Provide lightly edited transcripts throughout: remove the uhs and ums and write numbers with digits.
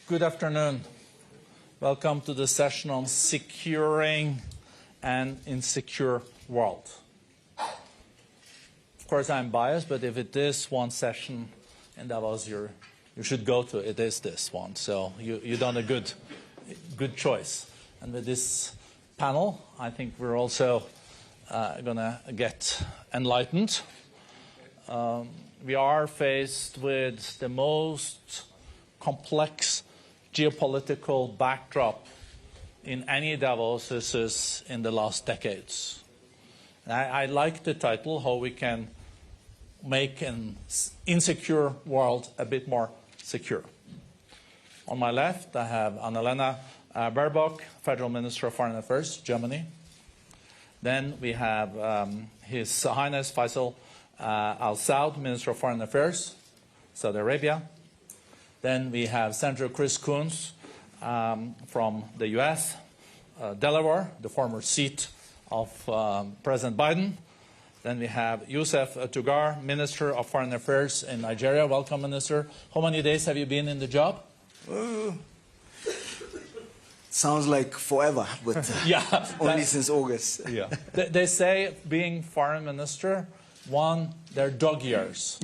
Good afternoon. Welcome to the session on securing an insecure world. Of course, I'm biased, but if it is one session in Davos you should go to, it is this one. So you've done a good choice. And with this panel, I think we're also going to get enlightened. We are faced with the most complex geopolitical backdrop in any Davos in the last decades. And I like the title, How We Can Make an Insecure World a Bit More Secure. On my left, I have Annalena Baerbock, Federal Minister of Foreign Affairs, Germany. Then we have His Highness Faisal Saud, Minister of Foreign Affairs, Saudi Arabia. Then we have Senator Chris Coons from the U.S., Delaware, the former seat of President Biden. Then we have Yusuf Tugar, Minister of Foreign Affairs in Nigeria. Welcome, Minister. How many days have you been in the job? Sounds like forever, but yeah, only since August. Yeah. They say being foreign minister, they're dog years.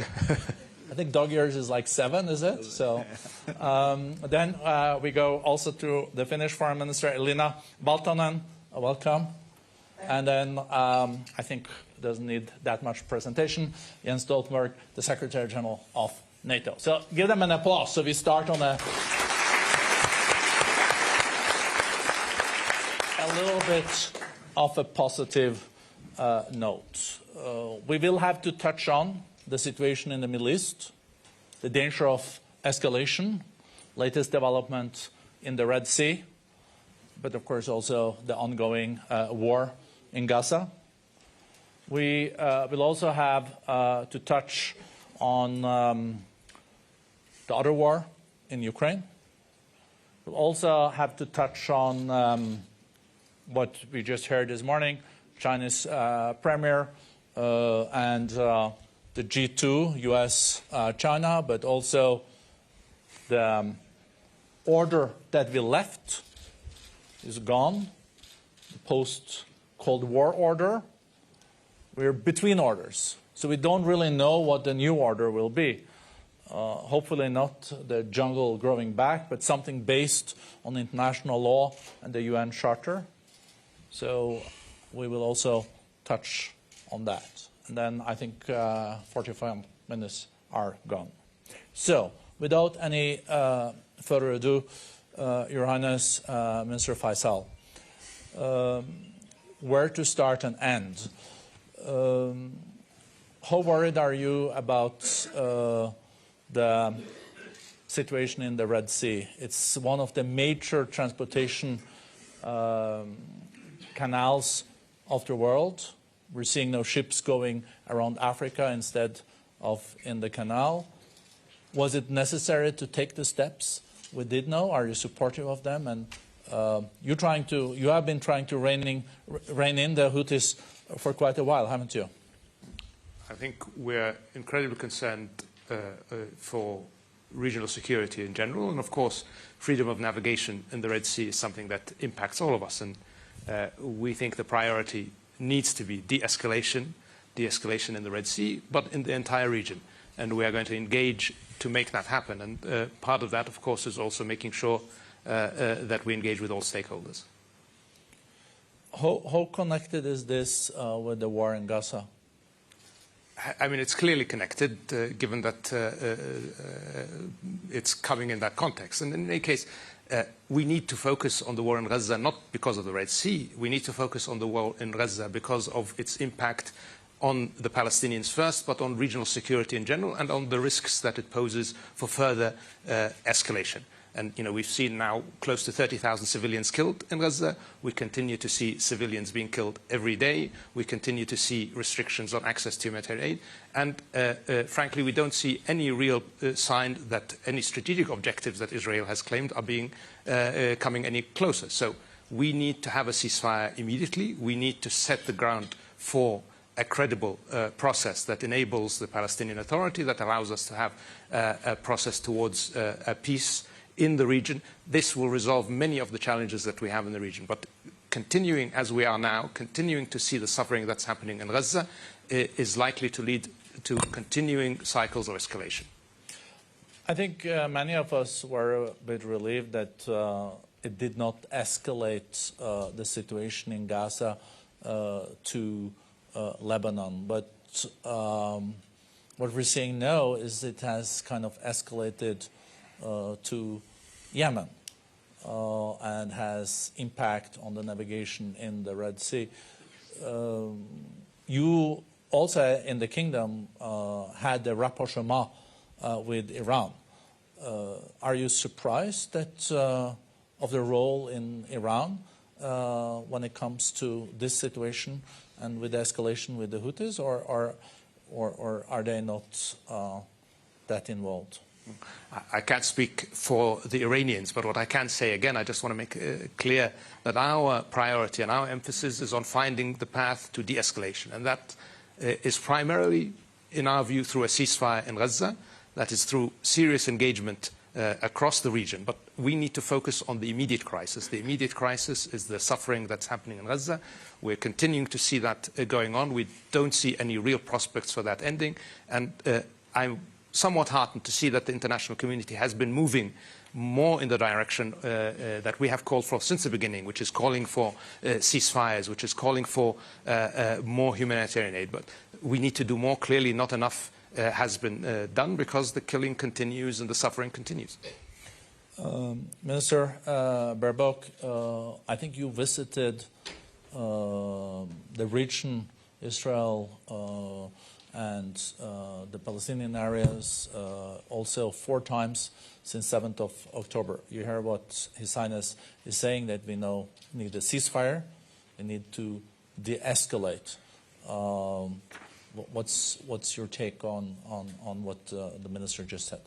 I think dog years is like 7, is it? So then we go also to the Finnish Foreign Minister, Elina Valtonen. Welcome. And then I think it doesn't need that much presentation, Jens Stoltenberg, the Secretary General of NATO. So give them an applause. So we start on a little bit of a positive note. We will have to touch on the situation in the Middle East, the danger of escalation, latest development in the Red Sea, but of course also the ongoing war in Gaza. We will also have to touch on the other war in Ukraine. We'll also have to touch on what we just heard this morning, China's premier and the G2, US, China, but also the order that we left is gone, the post-Cold War order. We're between orders, so we don't really know what the new order will be. Hopefully not the jungle growing back, but something based on international law and the UN Charter. So we will also touch on that. And then I think 45 minutes are gone. So without any further ado, Your Highness, Minister Faisal, where to start and end? How worried are you about the situation in the Red Sea? It's one of the major transportation canals of the world. We're seeing no ships going around Africa instead of in the canal. Was it necessary to take the steps we did know? Are you supportive of them? And you have been trying to rein in the Houthis for quite a while, haven't you? I think we're incredibly concerned for regional security in general, and of course, freedom of navigation in the Red Sea is something that impacts all of us. And we think the priority needs to be de-escalation in the Red Sea, but in the entire region. And we are going to engage to make that happen. And part of that, of course, is also making sure that we engage with all stakeholders. How connected is this with the war in Gaza? I mean, it's clearly connected, given that it's coming in that context. And in any case, we need to focus on the war in Gaza not because of the Red Sea. We need to focus on the war in Gaza because of its impact on the Palestinians first, but on regional security in general and on the risks that it poses for further escalation. And we've seen now close to 30,000 civilians killed in Gaza. We continue to see civilians being killed every day. We continue to see restrictions on access to humanitarian aid. And frankly, we don't see any real sign that any strategic objectives that Israel has claimed are coming any closer. So we need to have a ceasefire immediately. We need to set the ground for a credible process that enables the Palestinian Authority, that allows us to have a process towards a peace in the region. This will resolve many of the challenges that we have in the region. But continuing as we are now, continuing to see the suffering that's happening in Gaza is likely to lead to continuing cycles of escalation. I think many of us were a bit relieved that it did not escalate the situation in Gaza to Lebanon. But what we're seeing now is it has kind of escalated to Yemen and has impact on the navigation in the Red Sea. You also in the kingdom had a rapprochement with Iran. Are you surprised that of the role in Iran when it comes to this situation and with the escalation with the Houthis, or are they not that involved? I can't speak for the Iranians, but what I can say, again, I just want to make clear that our priority and our emphasis is on finding the path to de-escalation. And that is primarily, in our view, through a ceasefire in Gaza. That is through serious engagement across the region. But we need to focus on the immediate crisis. The immediate crisis is the suffering that's happening in Gaza. We're continuing to see that going on. We don't see any real prospects for that ending. And I'm somewhat heartened to see that the international community has been moving more in the direction that we have called for since the beginning, which is calling for ceasefires, which is calling for more humanitarian aid. But we need to do more. Clearly not enough has been done because the killing continues and the suffering continues. Minister Baerbock, I think you visited the region, Israel and the Palestinian areas also 4 times since 7th of October. You hear what His Highness is saying, that we now need a ceasefire, we need to de-escalate. What's your take on what the minister just said?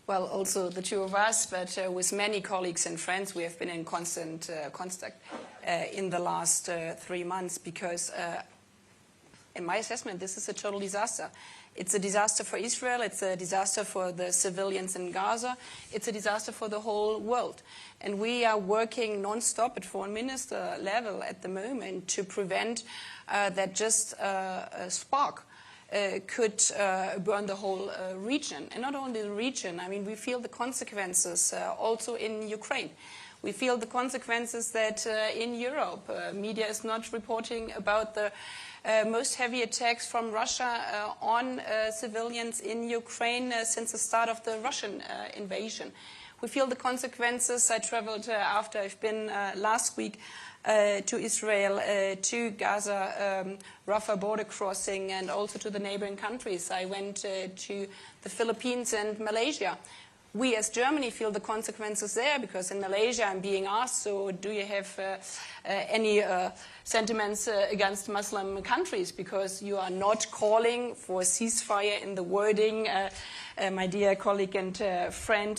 Well, also the two of us, but with many colleagues and friends, we have been in constant contact in the last 3 months because in my assessment, this is a total disaster. It's a disaster for Israel, it's a disaster for the civilians in Gaza, it's a disaster for the whole world. And we are working non-stop at foreign minister level at the moment to prevent that just a spark could burn the whole region. And not only the region, I mean, we feel the consequences also in Ukraine. We feel the consequences that in Europe, media is not reporting about the most heavy attacks from Russia on civilians in Ukraine since the start of the Russian invasion. We feel the consequences. I traveled after I've been last week to Israel, to Gaza, Rafah border crossing, and also to the neighboring countries. I went to the Philippines and Malaysia. We as Germany feel the consequences there because in Malaysia I'm being asked, so do you have any sentiments against Muslim countries because you are not calling for a ceasefire in the wording my dear colleague and friend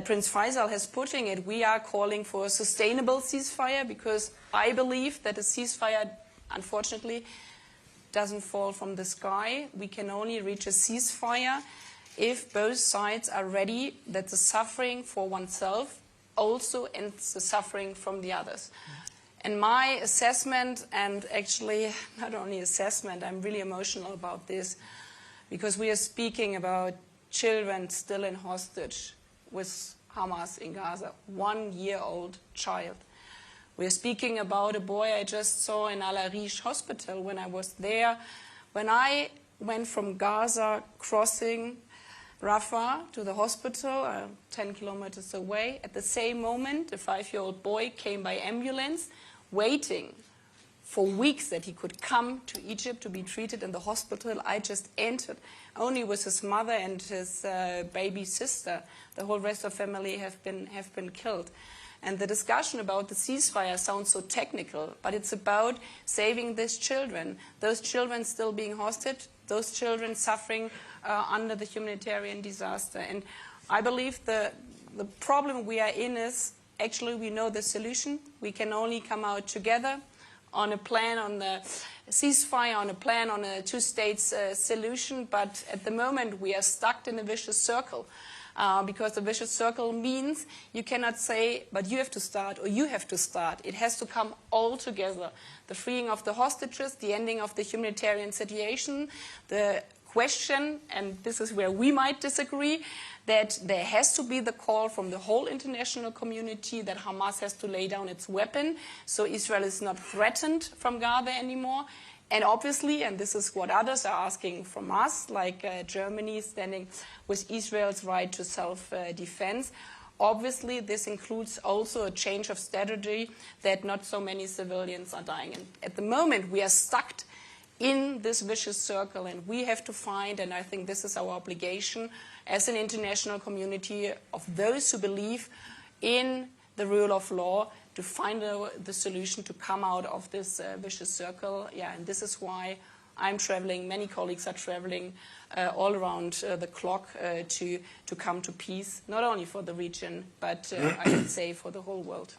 Prince Faisal has putting it. We are calling for a sustainable ceasefire because I believe that a ceasefire, unfortunately, doesn't fall from the sky. We can only reach a ceasefire if both sides are ready that the suffering for oneself also ends the suffering from the others. And my assessment, and actually not only assessment, I'm really emotional about this, because we are speaking about children still in hostage with Hamas in Gaza, 1-year-old child. We are speaking about a boy I just saw in Al Arish hospital when I was there. When I went from Gaza crossing Rafah to the hospital, 10 kilometers away, at the same moment, a 5-year-old boy came by ambulance, waiting for weeks that he could come to Egypt to be treated in the hospital. I just entered, only with his mother and his baby sister. The whole rest of family have been killed. And the discussion about the ceasefire sounds so technical, but it's about saving these children. Those children still being hostage, those children suffering under the humanitarian disaster. And I believe the problem we are in is, actually we know the solution. We can only come out together on a plan on the ceasefire, on a plan on a 2-state solution. But at the moment we are stuck in a vicious circle. because the vicious circle means you cannot say, but you have to start or you have to start. It has to come all together. The freeing of the hostages, the ending of the humanitarian situation, the question, and this is where we might disagree, that there has to be the call from the whole international community that Hamas has to lay down its weapon so Israel is not threatened from Gaza anymore. And obviously, and this is what others are asking from us, like Germany standing with Israel's right to self-defense, obviously this includes also a change of strategy that not so many civilians are dying. And at the moment, we are stuck in this vicious circle, and we have to find, and I think this is our obligation as an international community of those who believe in the rule of law, to find the solution to come out of this vicious circle. Yeah, and this is why I'm traveling, many colleagues are traveling all around the clock to come to peace, not only for the region, but I would say for the whole world.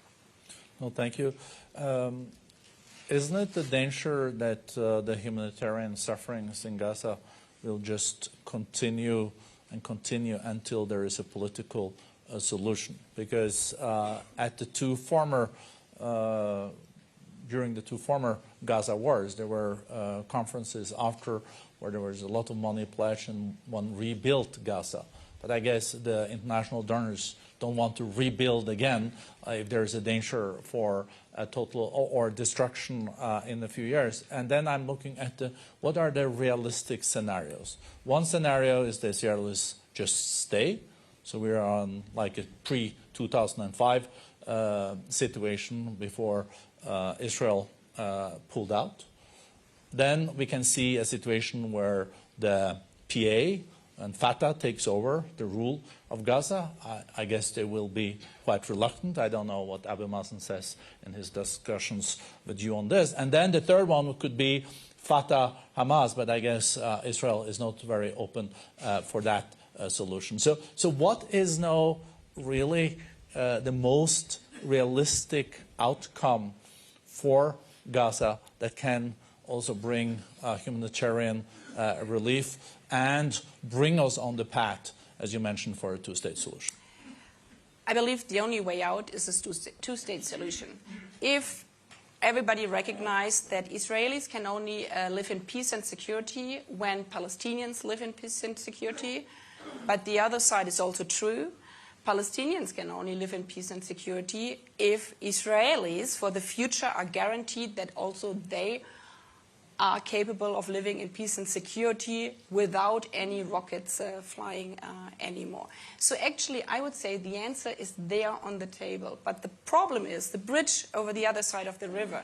Well, thank you. Isn't it the danger that the humanitarian sufferings in Gaza will just continue and continue until there is a political solution? Because at the during the two former Gaza wars, there were conferences after where there was a lot of money pledged and one rebuilt Gaza. But I guess the international donors don't want to rebuild again if there's a danger for a total or destruction in a few years. And then I'm looking at what are the realistic scenarios. One scenario is the Israelis just stay. So we are on like a pre-2005 situation before Israel pulled out. Then we can see a situation where the PA and Fatah takes over the rule of Gaza. I guess they will be quite reluctant. I don't know what Abu Mazen says in his discussions with you on this. And then the third one could be Fatah, Hamas, but I guess Israel is not very open for that solution. So what is now really the most realistic outcome for Gaza that can also bring humanitarian relief and bring us on the path, as you mentioned, for a two-state solution? I believe the only way out is a two-state solution. If everybody recognizes that Israelis can only live in peace and security when Palestinians live in peace and security, but the other side is also true. Palestinians can only live in peace and security if Israelis for the future are guaranteed that also they are capable of living in peace and security without any rockets flying anymore. So actually, I would say the answer is there on the table. But the problem is the bridge over the other side of the river.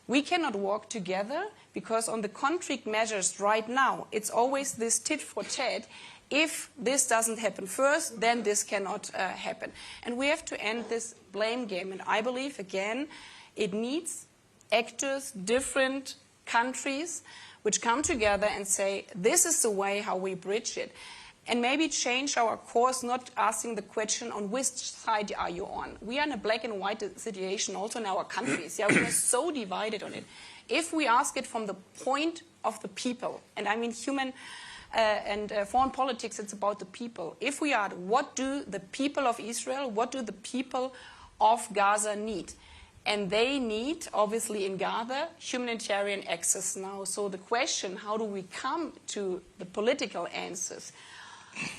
We cannot walk together because on the concrete measures right now, it's always this tit for tat. If this doesn't happen first, then this cannot happen. And we have to end this blame game. And I believe, again, it needs actors, different countries, which come together and say, this is the way how we bridge it. And maybe change our course, not asking the question, on which side are you on? We are in a black and white situation also in our countries. Yeah, we are so divided on it. If we ask it from the point of the people, and I mean human and foreign politics, it's about the people. If we are, what do the people of Israel, what do the people of Gaza need? And they need, obviously in Gaza, humanitarian access now. So the question, how do we come to the political answers,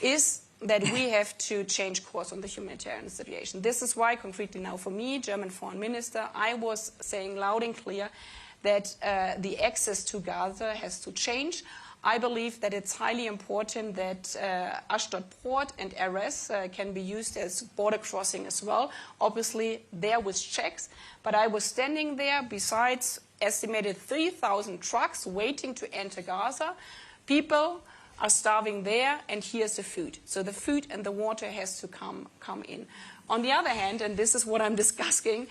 is that we have to change course on the humanitarian situation. This is why, concretely now for me, German foreign minister, I was saying loud and clear that the access to Gaza has to change. I believe that it's highly important that Ashdod Port and Erez can be used as border crossing as well. Obviously, there with checks. But I was standing there besides estimated 3,000 trucks waiting to enter Gaza. People are starving there, and here's the food. So the food and the water has to come in. On the other hand, and this is what I'm discussing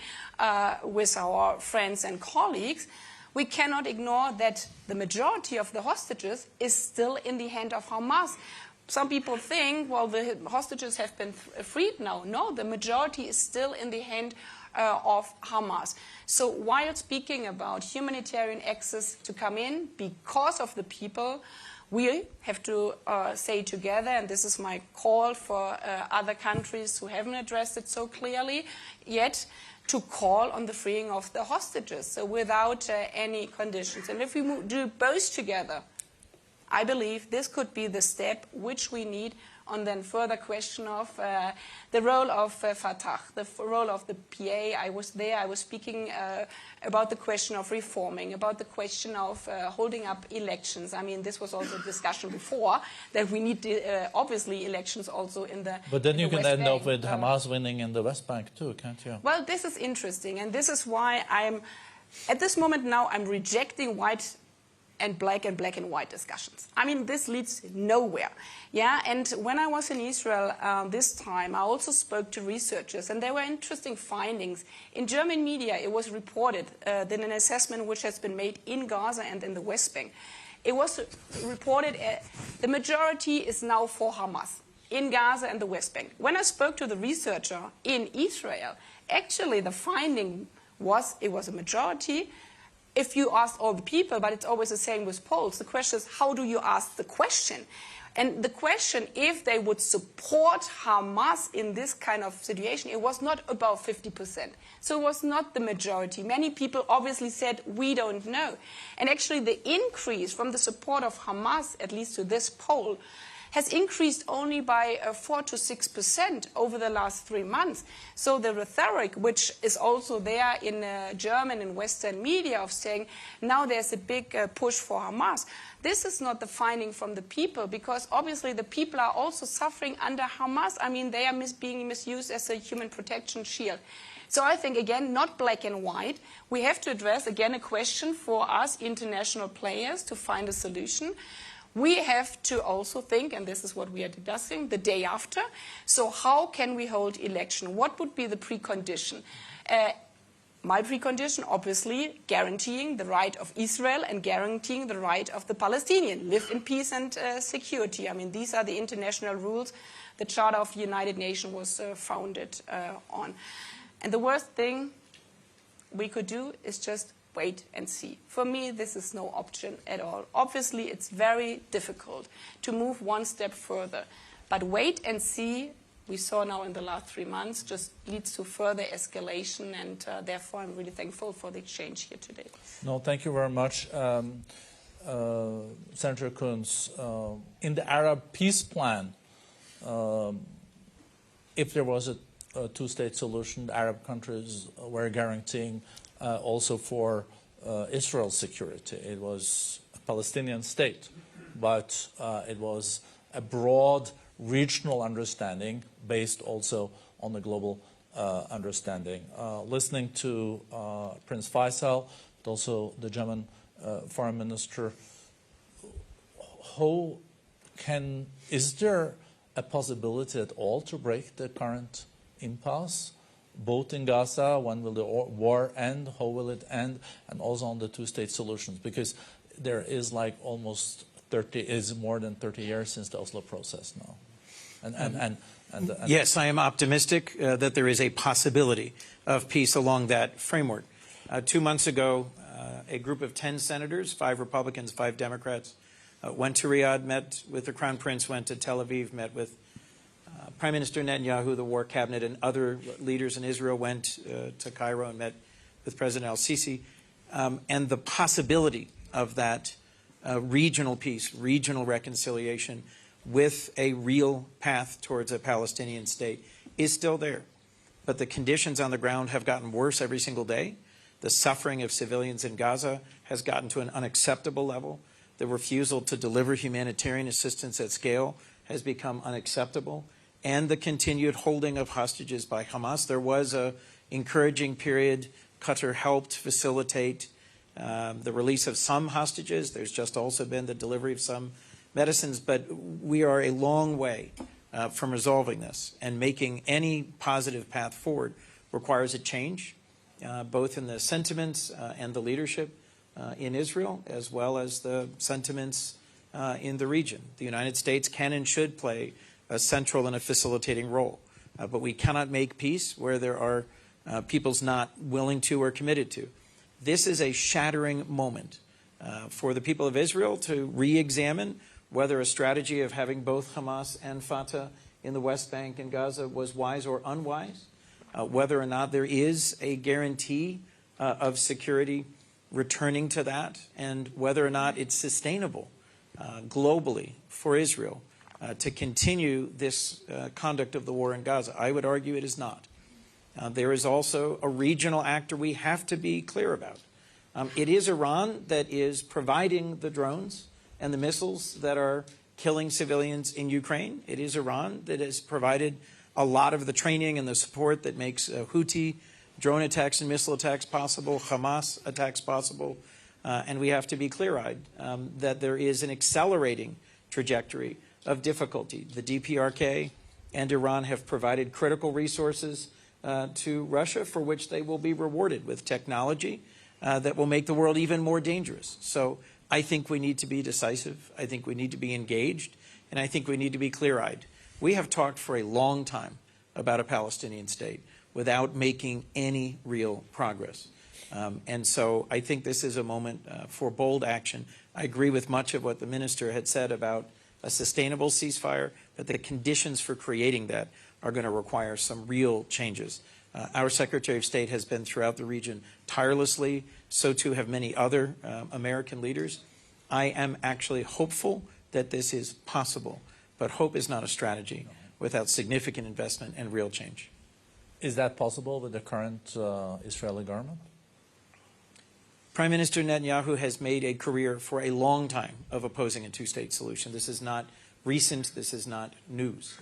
with our friends and colleagues, we cannot ignore that the majority of the hostages is still in the hand of Hamas. Some people think, well, the hostages have been freed now. No, the majority is still in the hand of Hamas. So while speaking about humanitarian access to come in because of the people, We have to say together, and this is my call for other countries who haven't addressed it so clearly yet, to call on the freeing of the hostages, so without any conditions. And if we do both together, I believe this could be the step which we need on then further question of the role of Fatah, the role of the PA. I was there, I was speaking about the question of reforming, about the question of holding up elections. I mean, this was also a discussion before, that we need obviously elections also in the But then you can end up with Bank. Hamas winning in the West Bank too, can't you? Well, this is interesting, and this is why at this moment now, I'm rejecting white and black and white discussions. I mean, this leads nowhere. Yeah, and when I was in Israel this time, I also spoke to researchers, and there were interesting findings. In German media, it was reported that an assessment which has been made in Gaza and in the West Bank, it was reported the majority is now for Hamas in Gaza and the West Bank. When I spoke to the researcher in Israel, actually the finding was it was a majority. If you ask all the people, but it's always the same with polls, the question is, how do you ask the question? And the question, if they would support Hamas in this kind of situation, it was not above 50%. So it was not the majority. Many people obviously said, we don't know. And actually the increase from the support of Hamas, at least to this poll, has increased only by 4 to 6% over the last 3 months. So the rhetoric, which is also there in German and Western media of saying, now there's a big push for Hamas, this is not the finding from the people, because obviously the people are also suffering under Hamas. I mean, they are being misused as a human protection shield. So I think, again, not black and white. We have to address, again, a question for us international players to find a solution. We have to also think, and this is what we are discussing, the day after. So how can we hold election? What would be the precondition? My precondition, obviously, guaranteeing the right of Israel and guaranteeing the right of the Palestinian. Live in peace and security. I mean, these are the international rules the Charter of the United Nations was founded on. And the worst thing we could do is just wait and see. For me, this is no option at all. Obviously, it's very difficult to move one step further. But wait and see, we saw now in the last 3 months, just leads to further escalation. And therefore, I'm really thankful for the exchange here today. No, thank you very much. Senator Kunz, in the Arab peace plan, if there was a two-state solution, the Arab countries were guaranteeing also for Israel's security. It was a Palestinian state, but it was a broad regional understanding based also on the global understanding. Listening to Prince Faisal, but also the German foreign minister, is there a possibility at all to break the current impasse? Both in Gaza, when will the war end, how will it end, and also on the two-state solutions? Because there is like almost more than 30 years since the Oslo process now. Yes, I am optimistic that there is a possibility of peace along that framework. 2 months ago, a group of 10 senators, 5 Republicans, 5 Democrats, went to Riyadh, met with the Crown Prince, went to Tel Aviv, met with Prime Minister Netanyahu, the war cabinet, and other leaders in Israel, went to Cairo and met with President al-Sisi. And the possibility of that regional peace, regional reconciliation with a real path towards a Palestinian state is still there. But the conditions on the ground have gotten worse every single day. The suffering of civilians in Gaza has gotten to an unacceptable level. The refusal to deliver humanitarian assistance at scale has become unacceptable. And the continued holding of hostages by Hamas. There was an encouraging period. Qatar helped facilitate the release of some hostages. There's just also been the delivery of some medicines. But we are a long way from resolving this. And making any positive path forward requires a change, both in the sentiments and the leadership in Israel, as well as the sentiments in the region. The United States can and should play a central and a facilitating role. But we cannot make peace where there are peoples not willing to or committed to. This is a shattering moment for the people of Israel to re-examine whether a strategy of having both Hamas and Fatah in the West Bank and Gaza was wise or unwise, whether or not there is a guarantee of security returning to that, and whether or not it's sustainable globally for Israel to continue this conduct of the war in Gaza. I would argue it is not. There is also a regional actor we have to be clear about. It is Iran that is providing the drones and the missiles that are killing civilians in Ukraine. It is Iran that has provided a lot of the training and the support that makes Houthi drone attacks and missile attacks possible, Hamas attacks possible. And we have to be clear-eyed that there is an accelerating trajectory of difficulty. The DPRK and Iran have provided critical resources to Russia, for which they will be rewarded with technology that will make the world even more dangerous. So I think we need to be decisive. I think we need to be engaged. And I think we need to be clear-eyed. We have talked for a long time about a Palestinian state without making any real progress. And so I think this is a moment for bold action. I agree with much of what the minister had said about a sustainable ceasefire, but the conditions for creating that are going to require some real changes. Our Secretary of State has been throughout the region tirelessly. So too have many other American leaders. I am actually hopeful that this is possible, but hope is not a strategy without significant investment and real change. Is that possible with the current Israeli government? Prime Minister Netanyahu has made a career for a long time of opposing a two-state solution. This is not recent. This is not news.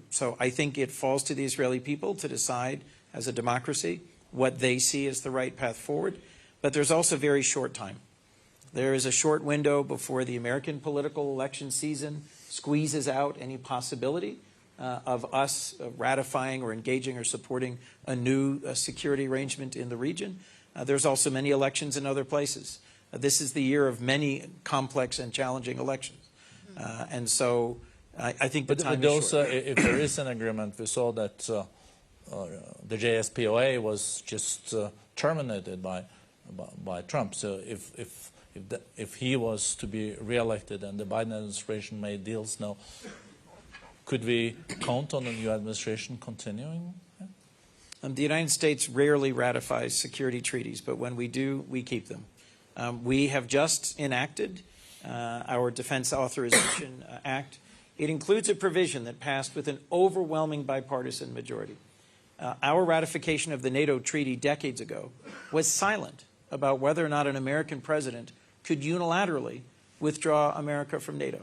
So I think it falls to the Israeli people to decide as a democracy what they see as the right path forward. But there's also very short time. There is a short window before the American political election season squeezes out any possibility of us ratifying or engaging or supporting a new security arrangement in the region. There's also many elections in other places. This is the year of many complex and challenging elections. And so I think the time is short. If there is an agreement, we saw that the JSPOA was just terminated by Trump. So if he was to be reelected and the Biden administration made deals now, could we count on the new administration continuing? The United States rarely ratifies security treaties, but when we do, we keep them. We have just enacted our Defense Authorization Act. It includes a provision that passed with an overwhelming bipartisan majority. Our ratification of the NATO treaty decades ago was silent about whether or not an American president could unilaterally withdraw America from NATO.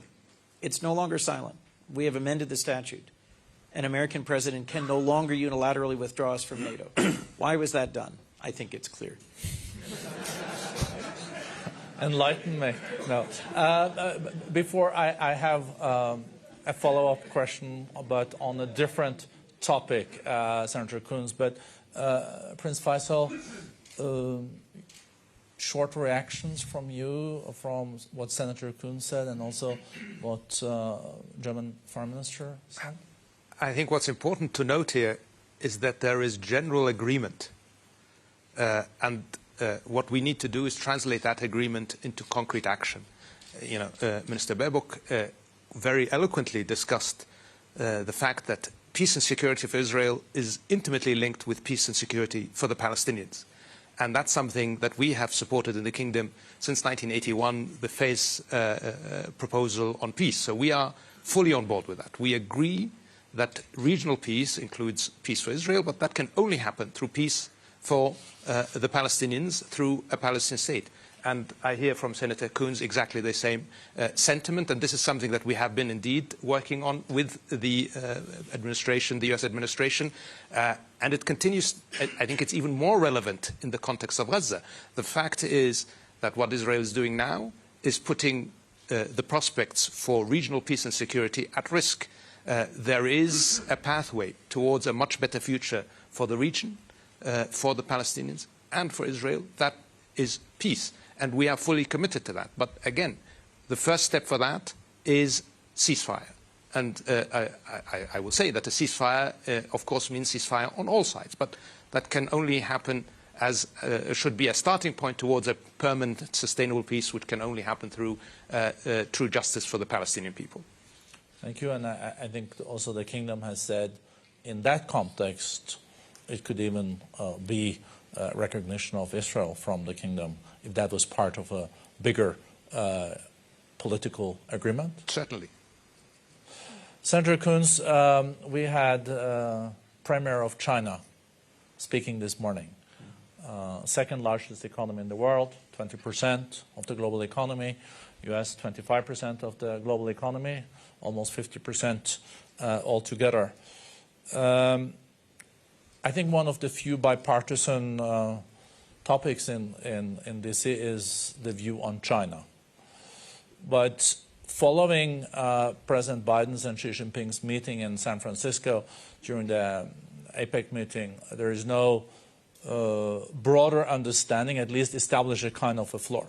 It's no longer silent. We have amended the statute. An American president can no longer unilaterally withdraw us from NATO. Why was that done? I think it's clear. Enlighten me. No. Before I have a follow-up question, but on a different topic, Senator Coons. But Prince Faisal, short reactions from you from what Senator Coons said and also what German Foreign Minister said? I think what's important to note here is that there is general agreement. And what we need to do is translate that agreement into concrete action. Minister Baerbock very eloquently discussed the fact that peace and security for Israel is intimately linked with peace and security for the Palestinians. And that's something that we have supported in the kingdom since 1981, the phase proposal on peace. So we are fully on board with that. We agree that regional peace includes peace for Israel, but that can only happen through peace for the Palestinians through a Palestinian state. And I hear from Senator Coons exactly the same sentiment, and this is something that we have been indeed working on with the administration, the US administration, and it continues. I think it's even more relevant in the context of Gaza. The fact is that what Israel is doing now is putting the prospects for regional peace and security at risk. There is a pathway towards a much better future for the region, for the Palestinians, and for Israel. That is peace. And we are fully committed to that. But again, the first step for that is ceasefire. And I will say that a ceasefire, of course, means ceasefire on all sides. But that can only happen should be a starting point towards a permanent, sustainable peace, which can only happen through true justice for the Palestinian people. Thank you. And I think also the kingdom has said in that context, it could even be recognition of Israel from the kingdom if that was part of a bigger political agreement. Certainly. Senator Coons, we had Premier of China speaking this morning. Second largest economy in the world, 20% of the global economy. US 25% of the global economy, almost 50% altogether. I think one of the few bipartisan topics in DC is the view on China. But following President Biden's and Xi Jinping's meeting in San Francisco during the APEC meeting, there is no broader understanding, at least establish a kind of a floor.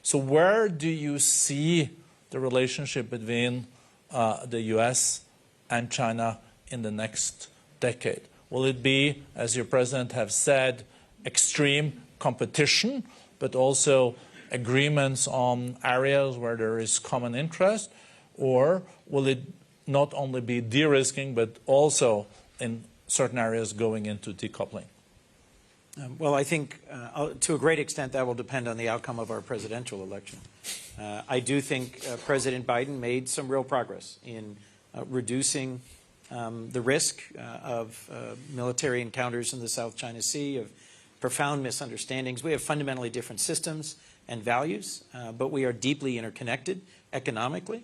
So where do you see the relationship between the US and China in the next decade? Will it be, as your president have said, extreme competition, but also agreements on areas where there is common interest? Or will it not only be de-risking, but also in certain areas going into decoupling? Well, I think to a great extent that will depend on the outcome of our presidential election. I do think President Biden made some real progress in reducing the risk of military encounters in the South China Sea, of profound misunderstandings. We have fundamentally different systems and values, but we are deeply interconnected economically.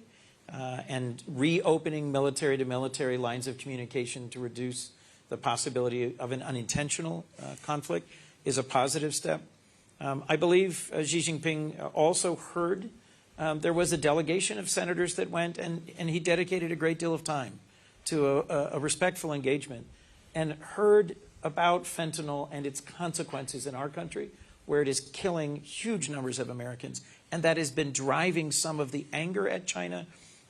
And reopening military-to-military lines of communication to reduce the possibility of an unintentional conflict is a positive step. I believe Xi Jinping also heard there was a delegation of senators that went, and he dedicated a great deal of time to a respectful engagement and heard about fentanyl and its consequences in our country, where it is killing huge numbers of Americans. And that has been driving some of the anger at China,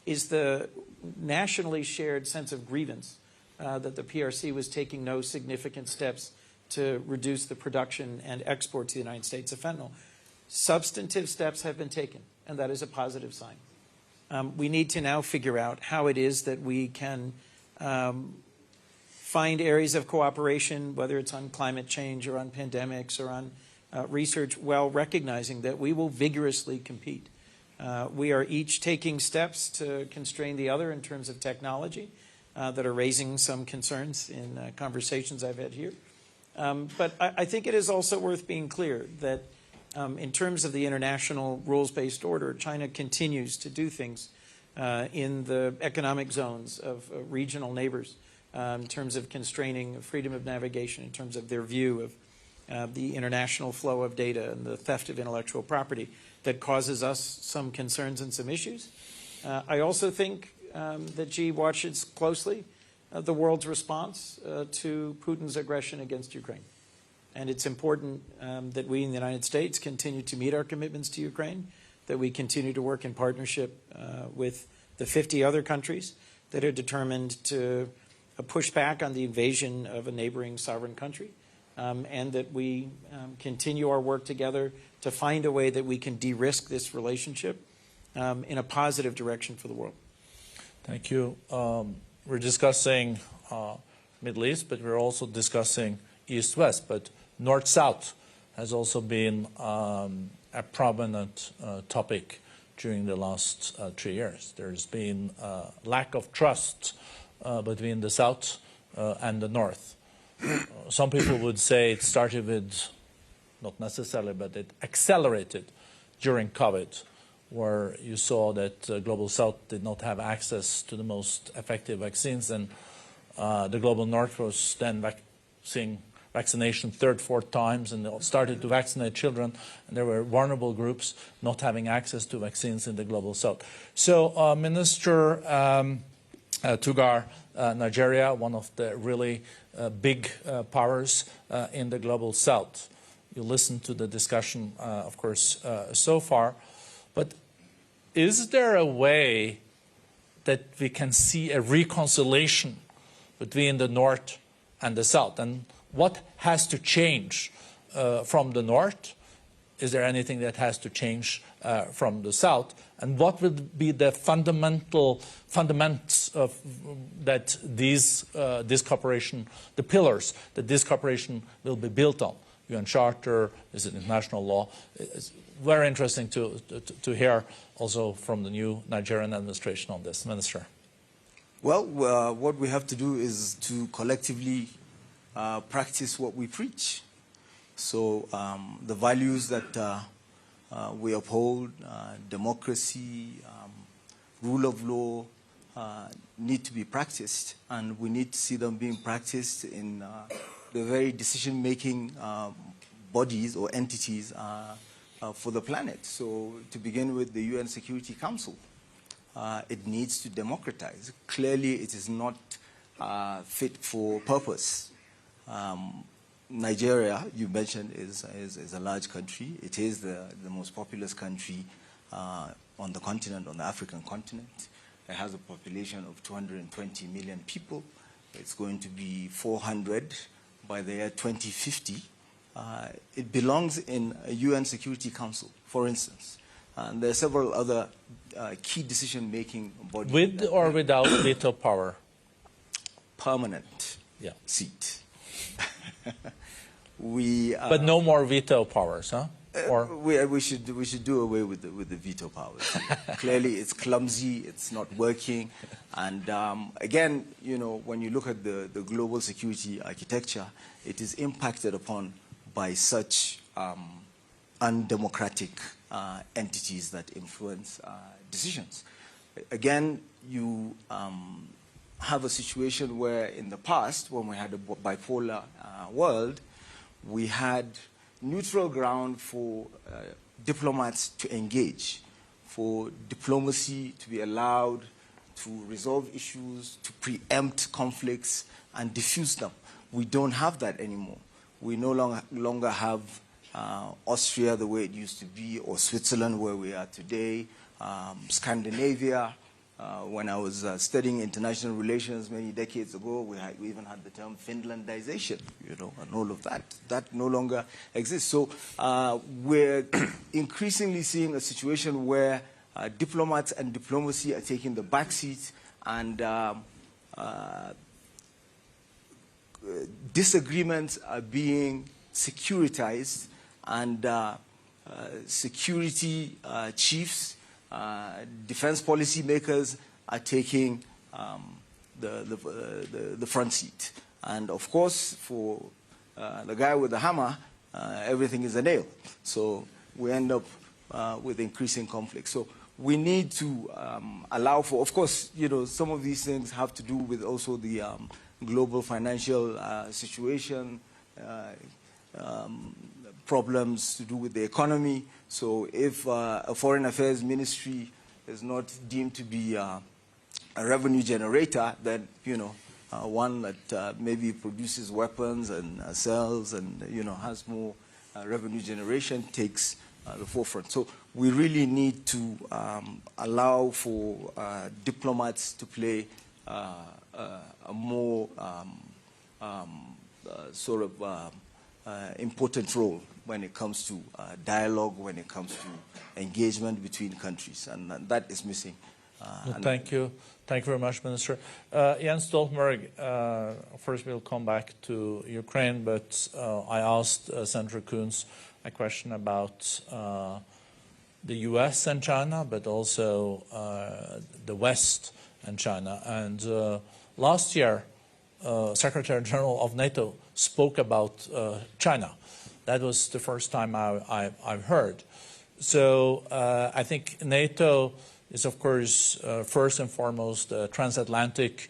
is the nationally shared sense of grievance that the PRC was taking no significant steps to reduce the production and export to the United States of fentanyl. Substantive steps have been taken, and that is a positive sign. We need to now figure out how it is that we can find areas of cooperation, whether it's on climate change or on pandemics or on research, while recognizing that we will vigorously compete. We are each taking steps to constrain the other in terms of technology that are raising some concerns in conversations I've had here. But I think it is also worth being clear that in terms of the international rules-based order, China continues to do things in the economic zones of regional neighbors in terms of constraining freedom of navigation, in terms of their view of the international flow of data and the theft of intellectual property that causes us some concerns and some issues. I also think that Xi watches closely the world's response to Putin's aggression against Ukraine. And it's important that we in the United States continue to meet our commitments to Ukraine, that we continue to work in partnership with the 50 other countries that are determined to push back on the invasion of a neighboring sovereign country, and that we continue our work together to find a way that we can de-risk this relationship in a positive direction for the world. Thank you. We're discussing Middle East, but we're also discussing East-West. But North-South has also been a prominent topic during the last 3 years. There's been lack of trust between the South and the North. Some people would say it started with, not necessarily, but it accelerated during COVID, where you saw that Global South did not have access to the most effective vaccines, and the Global North was then seeing vaccination third, fourth times, and they started to vaccinate children, and there were vulnerable groups not having access to vaccines in the Global South. So Minister Tugar, Nigeria, one of the really big powers in the Global South. You listened to the discussion, of course, so far. But is there a way that we can see a reconciliation between the North and the South? And what has to change from the north? Is there anything that has to change from the south? And what would be the fundamentals of that this cooperation, the pillars that this cooperation will be built on? UN Charter, is it international law? It's very interesting to hear also from the new Nigerian administration on this. Minister. Well, what we have to do is to collectively practice what we preach. So the values that we uphold, democracy, rule of law, need to be practiced, and we need to see them being practiced in the very decision-making bodies or entities for the planet. So to begin with, the UN Security Council, it needs to democratize. Clearly, it is not fit for purpose. Nigeria, you mentioned, is a large country. It is the most populous country on the continent, on the African continent. It has a population of 220 million people. It's going to be 400 by the year 2050. It belongs in a UN Security Council, for instance. And there are several other key decision-making bodies. With or without veto power? Permanent seat. But no more veto powers, huh? Or we should do away with the veto powers. Clearly, it's clumsy. It's not working. And again, you know, when you look at the global security architecture, it is impacted upon by such undemocratic entities that influence decisions. Again, you have a situation where in the past, when we had a bipolar world, we had neutral ground for diplomats to engage, for diplomacy to be allowed to resolve issues, to preempt conflicts and diffuse them. We don't have that anymore. We no longer have Austria the way it used to be, or Switzerland where we are today, Scandinavia. When I was studying international relations many decades ago, we even had the term Finlandization, you know, and all of that. That no longer exists. So we're increasingly seeing a situation where diplomats and diplomacy are taking the back seat, and disagreements are being securitized, and security chiefs, defense policy makers are taking the front seat. And of course, for the guy with the hammer, everything is a nail. So we end up with increasing conflict. So we need to allow for, of course, you know, some of these things have to do with also the global financial situation, problems to do with the economy. So if a foreign affairs ministry is not deemed to be a revenue generator, then, you know, one that maybe produces weapons and sells and, you know, has more revenue generation takes the forefront. So we really need to allow for diplomats to play a more sort of important role when it comes to dialogue, when it comes to engagement between countries, and that is missing. Thank you. Thank you very much, Minister. Jens Stoltenberg, first we'll come back to Ukraine, but I asked Senator Coons a question about the US and China, but also the West and China. And last year, Secretary General of NATO spoke about China. That was the first time I've heard. So I think NATO is, of course, first and foremost a transatlantic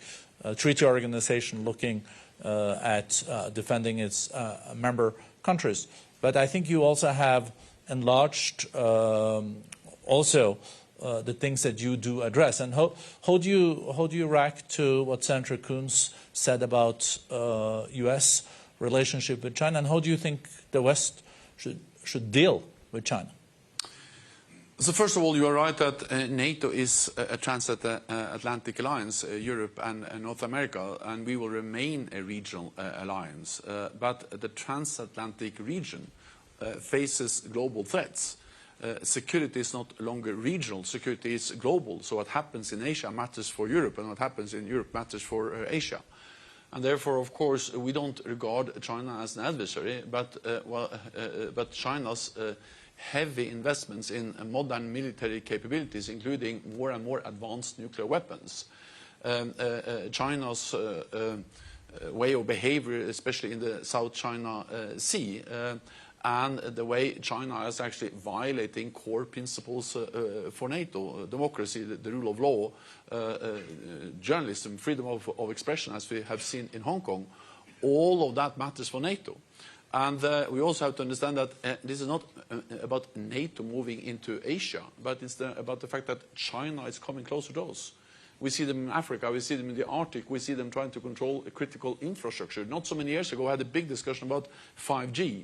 treaty organization looking at defending its member countries. But I think you also have enlarged also the things that you do address. And how do you react to what Senator Coons said about U.S. relationship with China, and how do you think the West should deal with China? So first of all, you are right that NATO is a transatlantic alliance, Europe and North America, and we will remain a regional alliance. But the transatlantic region faces global threats. Security is not longer regional, security is global. So what happens in Asia matters for Europe, and what happens in Europe matters for Asia. And therefore, of course, we don't regard China as an adversary, but China's heavy investments in modern military capabilities, including more and more advanced nuclear weapons. China's way of behavior, especially in the South China Sea, and the way China is actually violating core principles for NATO, democracy, the rule of law, journalism, freedom of expression, as we have seen in Hong Kong, all of that matters for NATO. And we also have to understand that this is not about NATO moving into Asia, but it's about the fact that China is coming closer to us. We see them in Africa, we see them in the Arctic, we see them trying to control a critical infrastructure. Not so many years ago, I had a big discussion about 5G.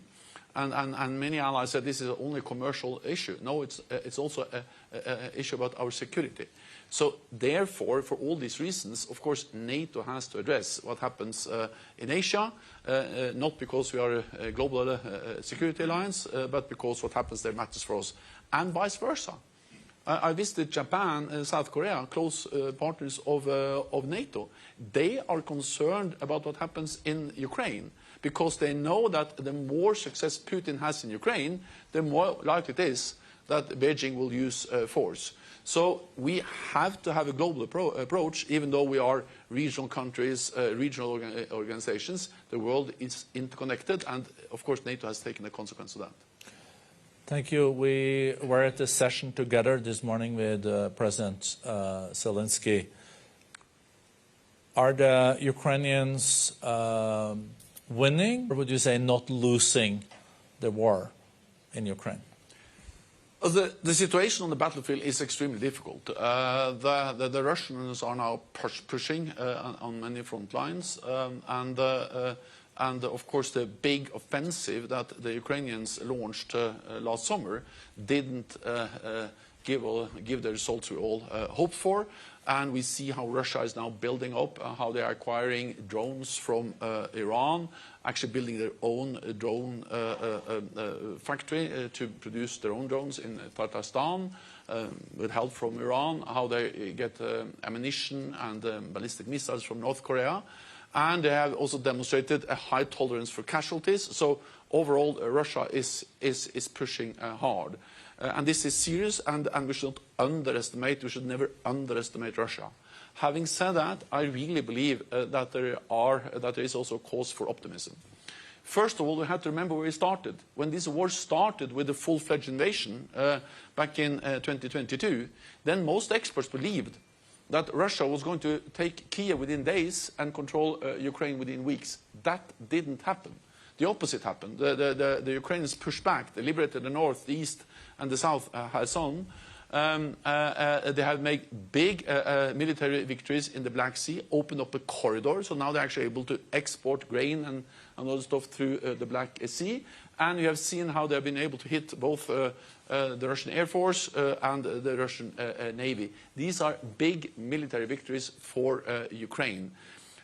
And many allies said this is only a commercial issue. No, it's also an issue about our security. So therefore, for all these reasons, of course, NATO has to address what happens in Asia, not because we are a global security alliance, but because what happens there matters for us, and vice versa. I visited Japan and South Korea, close partners of NATO. They are concerned about what happens in Ukraine, because they know that the more success Putin has in Ukraine, the more likely it is that Beijing will use force. So we have to have a global approach, even though we are regional countries, regional organizations. The world is interconnected, and of course NATO has taken the consequence of that. Thank you. We were at a session together this morning with President Zelenskyy. Are the Ukrainians winning, or would you say not losing the war in Ukraine? The situation on the battlefield is extremely difficult. The Russians are now pushing on many front lines, and of course the big offensive that the Ukrainians launched last summer didn't give the results we all hoped for. And we see how Russia is now building up, how they are acquiring drones from Iran, actually building their own drone factory to produce their own drones in Tatarstan, with help from Iran, how they get ammunition and ballistic missiles from North Korea. And they have also demonstrated a high tolerance for casualties. So overall, Russia is pushing hard. And this is serious, and we should never underestimate Russia. Having said that, I really believe that there is also cause for optimism. First of all, we have to remember where we started. When this war started with the full-fledged invasion back in 2022, then most experts believed that Russia was going to take Kiev within days and control Ukraine within weeks. That didn't happen. The opposite happened. The Ukrainians pushed back. They liberated the north, the east, and the south Kherson. They have made big military victories in the Black Sea, opened up a corridor, so now they're actually able to export grain and other stuff through the Black Sea. And you have seen how they've been able to hit both the Russian Air Force and the Russian Navy. These are big military victories for Ukraine.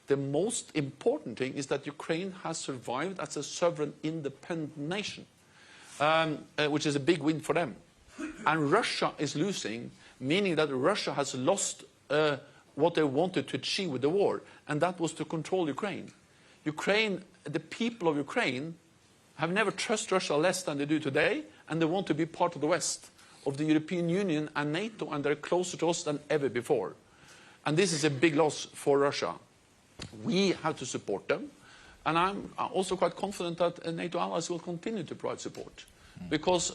The most important thing is that Ukraine has survived as a sovereign, independent nation, which is a big win for them. And Russia is losing, meaning that Russia has lost what they wanted to achieve with the war, and that was to control Ukraine. The people of Ukraine have never trusted Russia less than they do today, and they want to be part of the West, of the European Union and NATO, and they're closer to us than ever before. And this is a big loss for Russia. We have to support them, and I'm also quite confident that NATO allies will continue to provide support. Because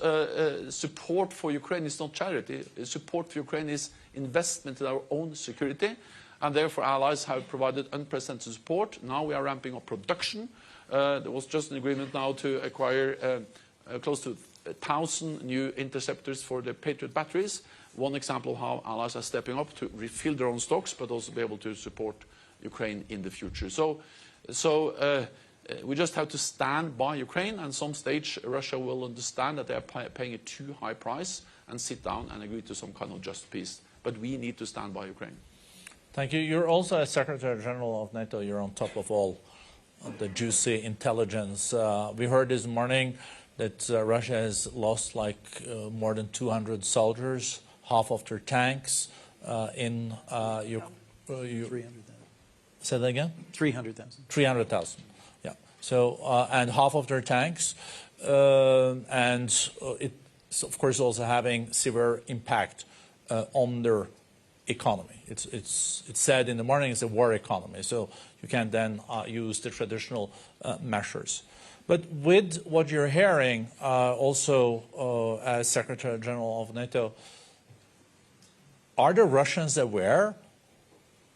support for Ukraine is not charity. Support for Ukraine is investment in our own security, and therefore allies have provided unprecedented support. Now we are ramping up production. There was just an agreement now to acquire close to 1,000 new interceptors for the Patriot batteries. One example of how allies are stepping up to refill their own stocks, but also be able to support Ukraine in the future. So we just have to stand by Ukraine, and some stage Russia will understand that they are paying a too high price, and sit down and agree to some kind of just peace. But we need to stand by Ukraine. Thank you. You're also, as Secretary General of NATO, you're on top of all the juicy intelligence. We heard this morning that Russia has lost more than 200 soldiers, half of their tanks in Ukraine. 300,000. Say that again? 300,000. 300,000. Yeah. So and half of their tanks, and it's of course also having severe impact on their economy. It's said in the morning it's a war economy, so you can then use the traditional measures. But with what you're hearing, also as Secretary General of NATO, are the Russians aware,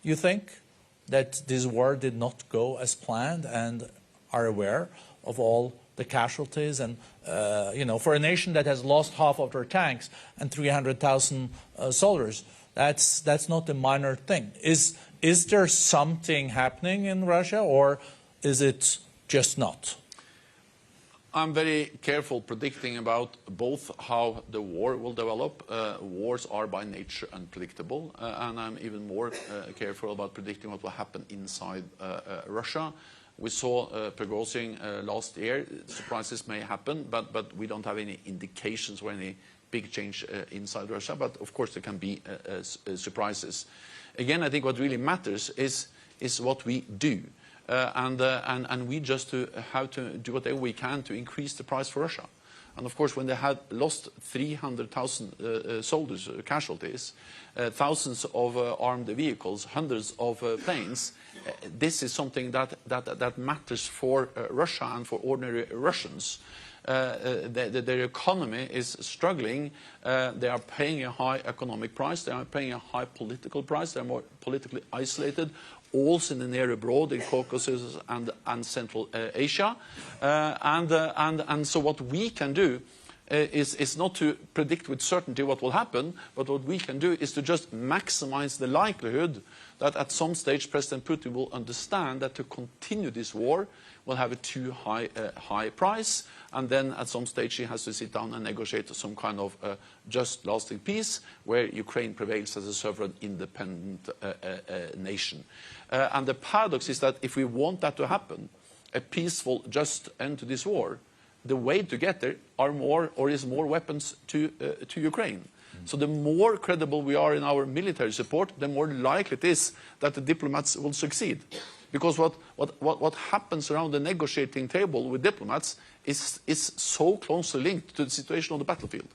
you think, that this war did not go as planned and are aware of all the casualties? And, for a nation that has lost half of their tanks and 300,000 soldiers, that's not a minor thing. Is there something happening in Russia, or is it just not? I'm very careful predicting about both how the war will develop. Wars are by nature unpredictable, and I'm even more careful about predicting what will happen inside Russia. We saw Prigozhin last year. Surprises may happen, but we don't have any indications or any big change inside Russia. But of course there can be surprises. Again, I think what really matters is what we do. And we just have to do whatever we can to increase the price for Russia. And of course, when they had lost 300,000 soldiers, casualties, thousands of armed vehicles, hundreds of planes, this is something that matters for Russia and for ordinary Russians. Their economy is struggling. They are paying a high economic price. They are paying a high political price. They are more politically isolated, also in the near abroad, in Caucasus and Central Asia. And so what we can do is not to predict with certainty what will happen, but what we can do is to just maximize the likelihood that at some stage President Putin will understand that to continue this war will have a too high price, and then at some stage he has to sit down and negotiate some kind of just lasting peace where Ukraine prevails as a sovereign independent nation. And the paradox is that if we want that to happen, a peaceful, just end to this war, the way to get there is more weapons to Ukraine. So the more credible we are in our military support, the more likely it is that the diplomats will succeed. Because what happens around the negotiating table with diplomats is so closely linked to the situation on the battlefield.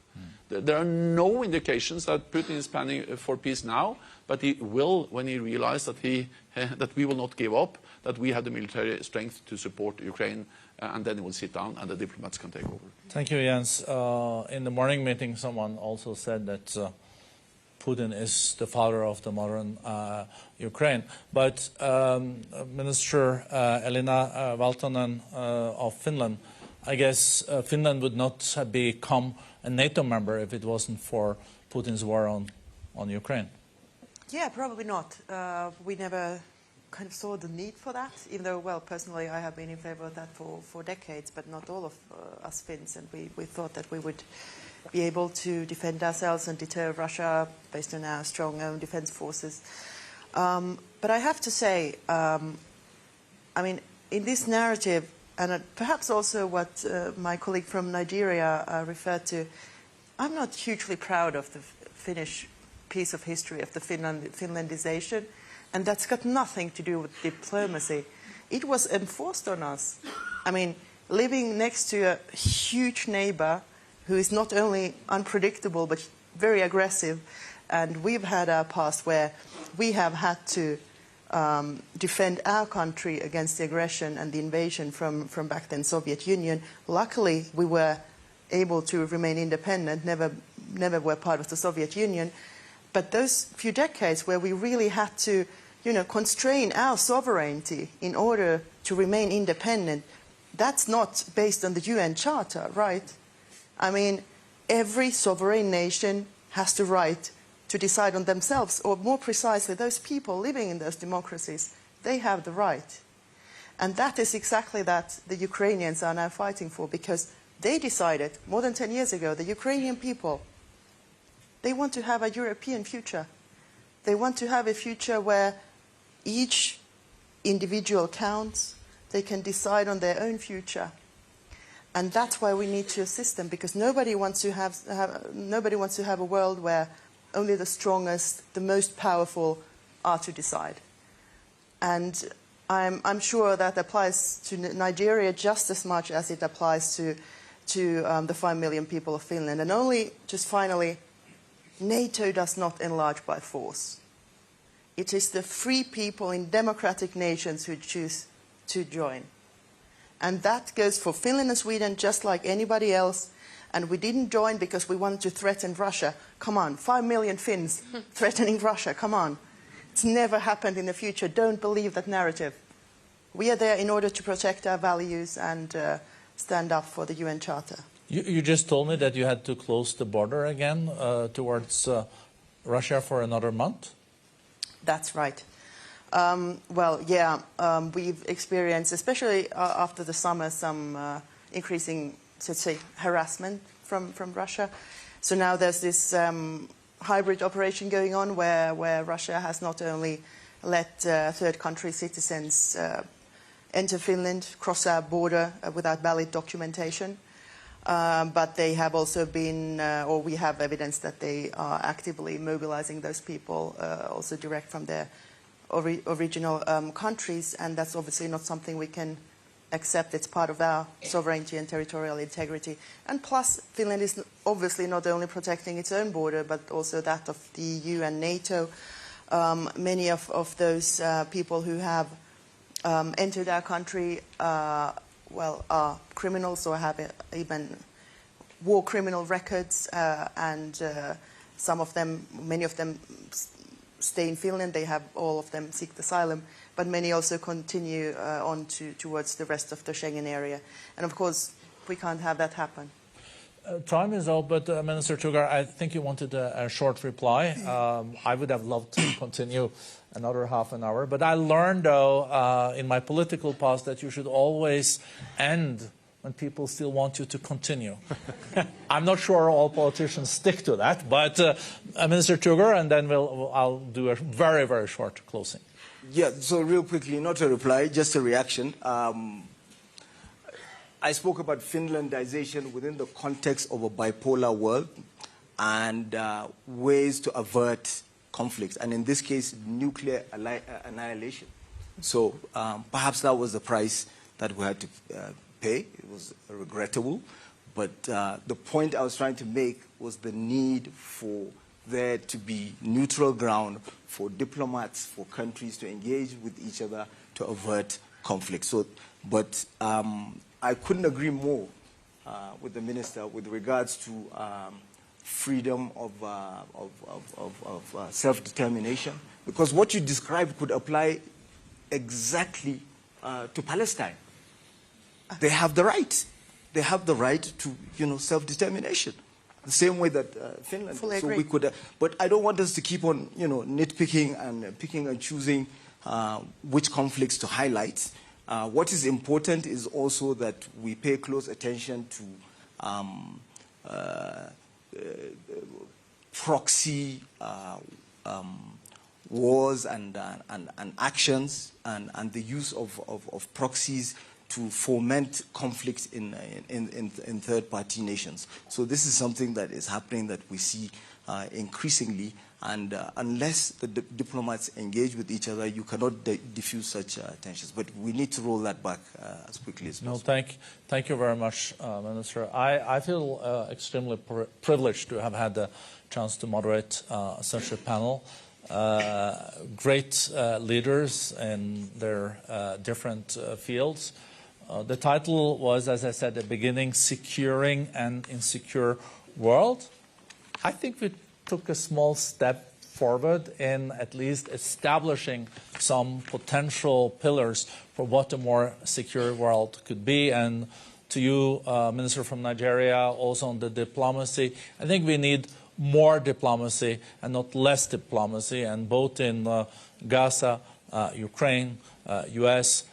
There are no indications that Putin is planning for peace now, but he will when he realizes that we will not give up, that we have the military strength to support Ukraine, and then he will sit down and the diplomats can take over. Thank you, Jens. In the morning meeting, someone also said that Putin is the father of the modern Ukraine. But Minister Elina Valtonen of Finland, I guess Finland would not have become a NATO member if it wasn't for Putin's war on Ukraine. Yeah, probably not. We never kind of saw the need for that, even though, well, personally I have been in favor of that for decades, but not all of us Finns, and we thought that we would be able to defend ourselves and deter Russia based on our strong own defense forces. But I have to say, I mean, in this narrative, and perhaps also what my colleague from Nigeria referred to, I'm not hugely proud of the Finnish piece of history of the Finlandization, and that's got nothing to do with diplomacy. It was enforced on us. I mean, living next to a huge neighbor who is not only unpredictable but very aggressive, and we've had our past where we have had to defend our country against the aggression and the invasion from back then Soviet Union. Luckily, we were able to remain independent, never were part of the Soviet Union. But those few decades where we really had to, constrain our sovereignty in order to remain independent, that's not based on the UN Charter, right? I mean, every sovereign nation has the right to decide on themselves, or more precisely, those people living in those democracies, they have the right. And that is exactly that the Ukrainians are now fighting for, because they decided more than 10 years ago, the Ukrainian people, They want to have a European future. They want to have a future where each individual counts. They can decide on their own future. And that's why we need to assist them, because nobody wants to have a world where only the strongest, the most powerful are to decide. And I'm sure that applies to Nigeria just as much as it applies to the 5 million people of Finland. And only, just finally, NATO does not enlarge by force. It is the free people in democratic nations who choose to join. And that goes for Finland and Sweden just like anybody else. And we didn't join because we wanted to threaten Russia. Come on, 5 million Finns threatening Russia, come on. It's never happened in the future. Don't believe that narrative. We are there in order to protect our values and stand up for the UN Charter. You just told me that you had to close the border again towards Russia for another month? That's right. We've experienced, especially after the summer, some increasing, let's say, harassment from Russia. So now there's this hybrid operation going on where Russia has not only let third country citizens enter Finland, cross our border without valid documentation, but they have also been, or we have evidence that they are actively mobilizing those people also direct from their original countries, and that's obviously not something we can accept. It's part of our sovereignty and territorial integrity. And plus, Finland is obviously not only protecting its own border, but also that of the EU and NATO. Many of those people who have entered our country, are criminals or have even war criminal records, and some of them, many of them stay in Finland. They have, all of them seek asylum, but many also continue on towards the rest of the Schengen area. And of course, we can't have that happen. Time is up, but Minister Tugar, I think you wanted a short reply. I would have loved to continue another half an hour, but I learned, though, in my political past that you should always end when people still want you to continue. I'm not sure all politicians stick to that, but Minister Tugar, and then I'll do a very, very short closing. Yeah, so real quickly, not a reply, just a reaction. I spoke about Finlandization within the context of a bipolar world and ways to avert conflicts, and in this case, nuclear annihilation. So perhaps that was the price that we had to pay. It was regrettable, but the point I was trying to make was the need for there to be neutral ground for diplomats, for countries to engage with each other to avert conflict. So, but I couldn't agree more with the minister with regards to freedom of self-determination, because what you described could apply exactly to Palestine. They have the right. They have the right to, self-determination, the same way that Finland. Fully so agree. we could, but I don't want us to keep on, nitpicking and picking and choosing which conflicts to highlight. What is important is also that we pay close attention to proxy wars and actions and the use of proxies to foment conflicts in third-party nations. So this is something that is happening that we see increasingly, and unless the diplomats engage with each other, you cannot diffuse such tensions. But we need to roll that back as quickly as possible. No, thank you very much, Minister. I feel extremely privileged to have had the chance to moderate such a panel. Great leaders in their different fields. The title was, as I said at the beginning, Securing an Insecure World. I think we took a small step forward in at least establishing some potential pillars for what a more secure world could be. And to you, Minister from Nigeria, also on the diplomacy, I think we need more diplomacy and not less diplomacy, and both in Gaza, Ukraine, US,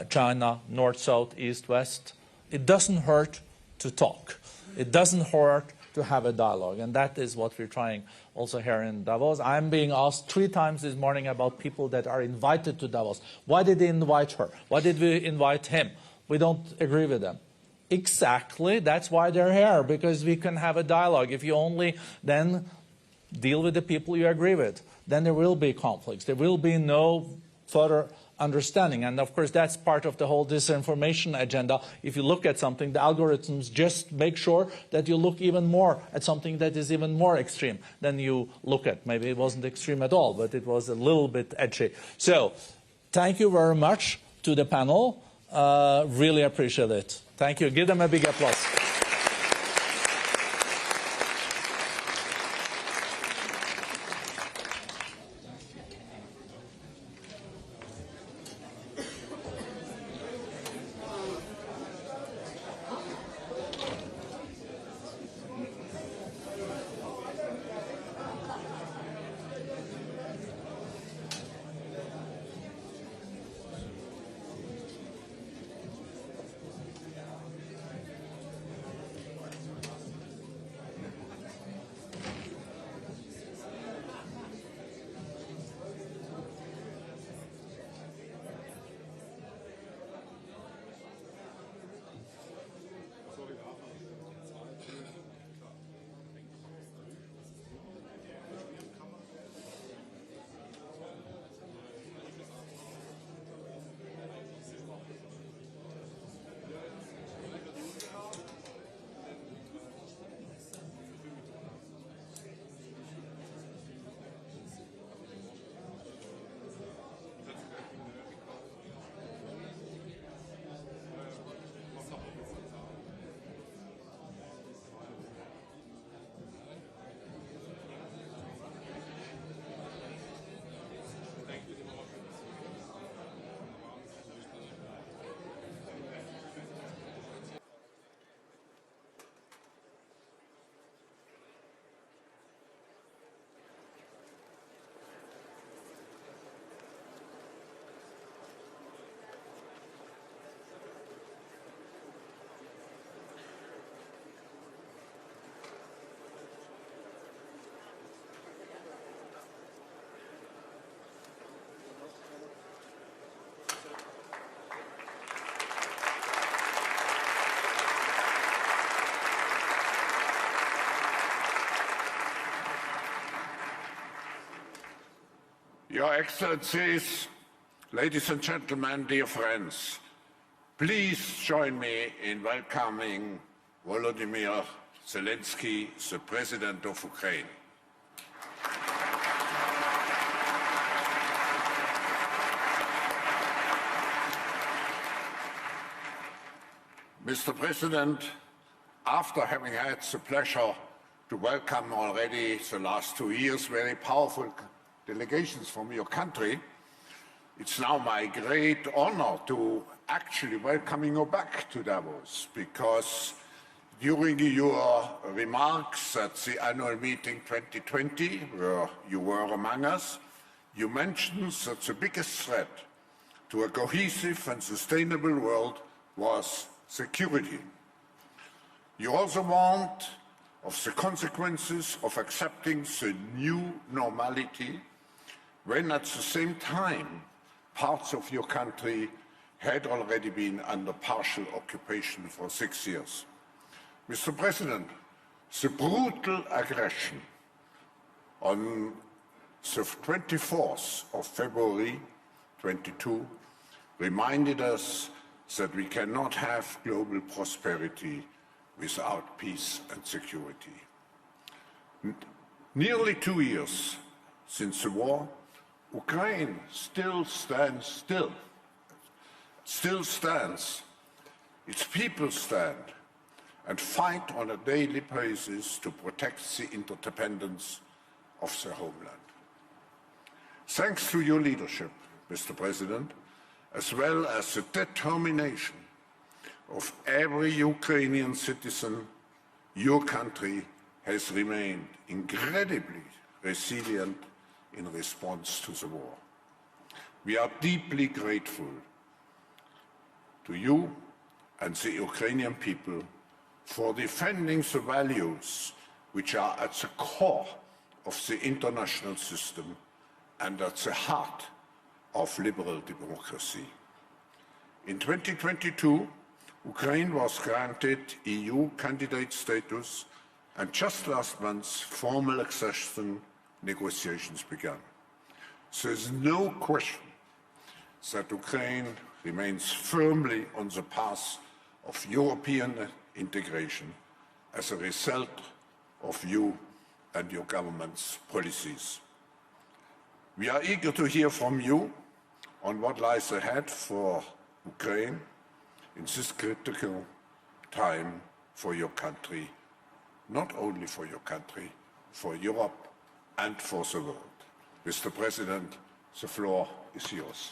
China, North, South, East, West. It doesn't hurt to talk. It doesn't hurt to have a dialogue. And that is what we're trying also here in Davos. I'm being asked 3 times this morning about people that are invited to Davos. Why did they invite her? Why did we invite him? We don't agree with them. Exactly, that's why they're here, because we can have a dialogue. If you only then deal with the people you agree with, then there will be conflicts. There will be no further understanding. And of course, that's part of the whole disinformation agenda. If you look at something, the algorithms just make sure that you look even more at something that is even more extreme than you look at. Maybe it wasn't extreme at all, but it was a little bit edgy. So, thank you very much to the panel. Really appreciate it. Thank you. Give them a big applause. Your Excellencies, ladies and gentlemen, dear friends, please join me in welcoming Volodymyr Zelenskyy, the President of Ukraine. Mr. President, after having had the pleasure to welcome already the last 2 years very powerful delegations from your country, it's now my great honor to actually welcome you back to Davos, because during your remarks at the annual meeting 2020, where you were among us, you mentioned that the biggest threat to a cohesive and sustainable world was security. You also warned of the consequences of accepting the new normality when at the same time parts of your country had already been under partial occupation for 6 years. Mr. President, the brutal aggression on the 24th of February 2022 reminded us that we cannot have global prosperity without peace and security. Nearly 2 years since the war, Ukraine still stands. Its people stand and fight on a daily basis to protect the interdependence of their homeland. Thanks to your leadership, Mr. President, as well as the determination of every Ukrainian citizen, your country has remained incredibly resilient in response to the war. We are deeply grateful to you and the Ukrainian people for defending the values which are at the core of the international system and at the heart of liberal democracy. In 2022, Ukraine was granted EU candidate status, and just last month, formal accession negotiations began. There is no question that Ukraine remains firmly on the path of European integration as a result of you and your government's policies. We are eager to hear from you on what lies ahead for Ukraine in this critical time for your country, not only for your country, for Europe and for the world. Mr. President, the floor is yours.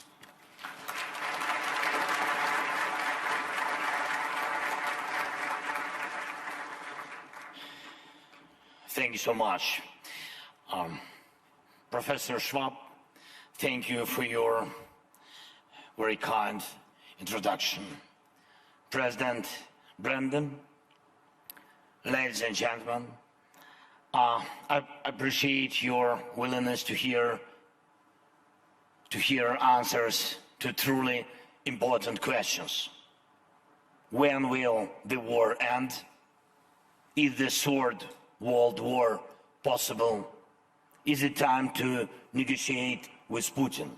Thank you so much. Professor Schwab, thank you for your very kind introduction. President Brendan, ladies and gentlemen, I appreciate your willingness to hear answers to truly important questions. When will the war end? Is the third world war possible? Is it time to negotiate with Putin?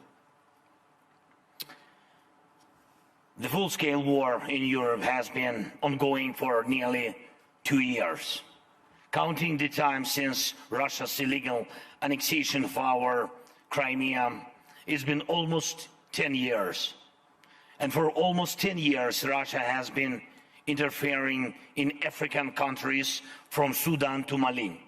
The full-scale war in Europe has been ongoing for nearly 2 years. Counting the time since Russia's illegal annexation of our Crimea, it's been almost 10 years. And for almost 10 years, Russia has been interfering in African countries from Sudan to Mali.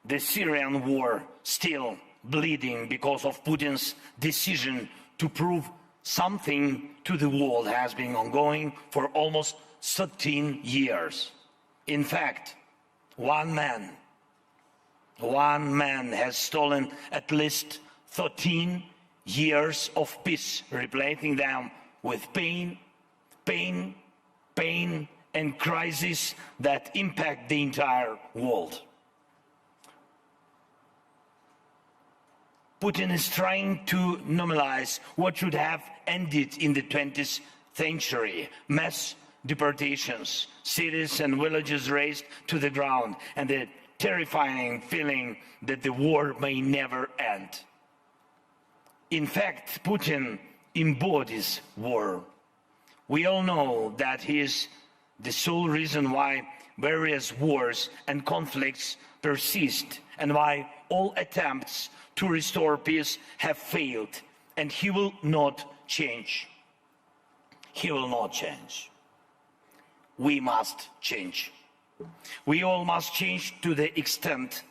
The Syrian war still bleeding because of Putin's decision to prove something to the world has been ongoing for almost 13 years. In fact, one man has stolen at least 13 years of peace, replacing them with pain, and crises that impact the entire world. Putin is trying to normalize what should have ended in the 20th century. Mass deportations, cities and villages razed to the ground, and the terrifying feeling that the war may never end. In fact, Putin embodies war. We all know that he is the sole reason why various wars and conflicts persist and why all attempts to restore peace have failed, and he will not change. He will not change. We must change. We all must change to the extent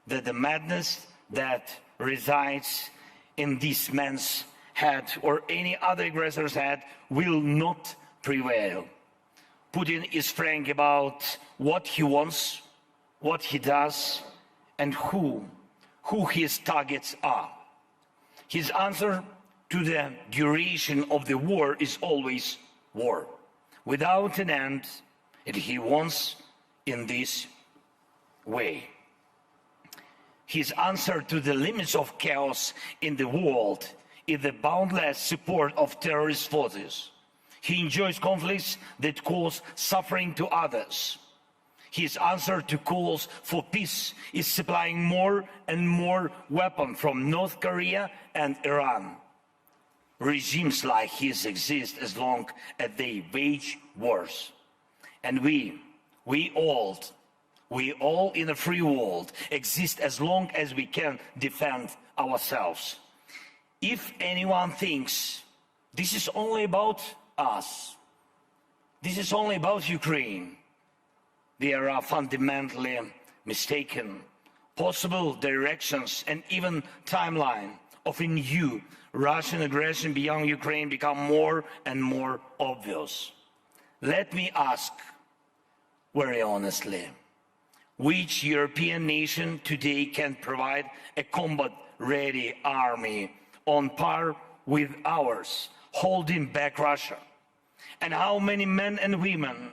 that the madness that resides in this man's head or any other aggressor's head will not prevail. Putin is frank about what he wants, what he does, and who his targets are. His answer to the duration of the war is always war, without an end, and he wants in this way. His answer to the limits of chaos in the world is the boundless support of terrorist forces. He enjoys conflicts that cause suffering to others. His answer to calls for peace is supplying more and more weapons from North Korea and Iran. Regimes like his exist as long as they wage wars. And we all in a free world exist as long as we can defend ourselves. If anyone thinks this is only about us, this is only about Ukraine, they are fundamentally mistaken. Possible directions and even timeline of a new Russian aggression beyond Ukraine become more and more obvious. Let me ask very honestly, which European nation today can provide a combat-ready army on par with ours, holding back Russia? And how many men and women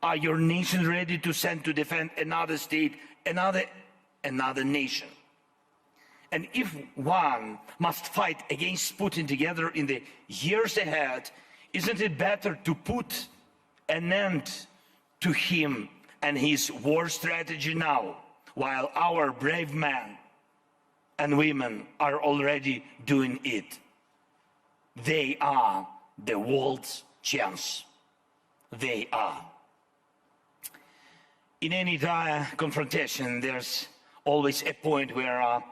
Are your nations ready to send to defend another state, another nation? And if one must fight against Putin together in the years ahead, isn't it better to put an end to him and his war strategy now, while our brave men and women are already doing it? They are the world's chance. They are. In any dire confrontation, there's always a point where a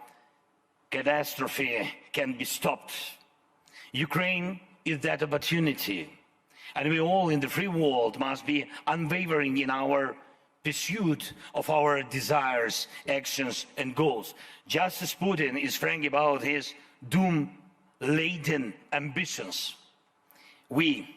catastrophe can be stopped. Ukraine is that opportunity, and we all in the free world must be unwavering in our pursuit of our desires, actions, and goals. Just as Putin is frank about his doom-laden ambitions, we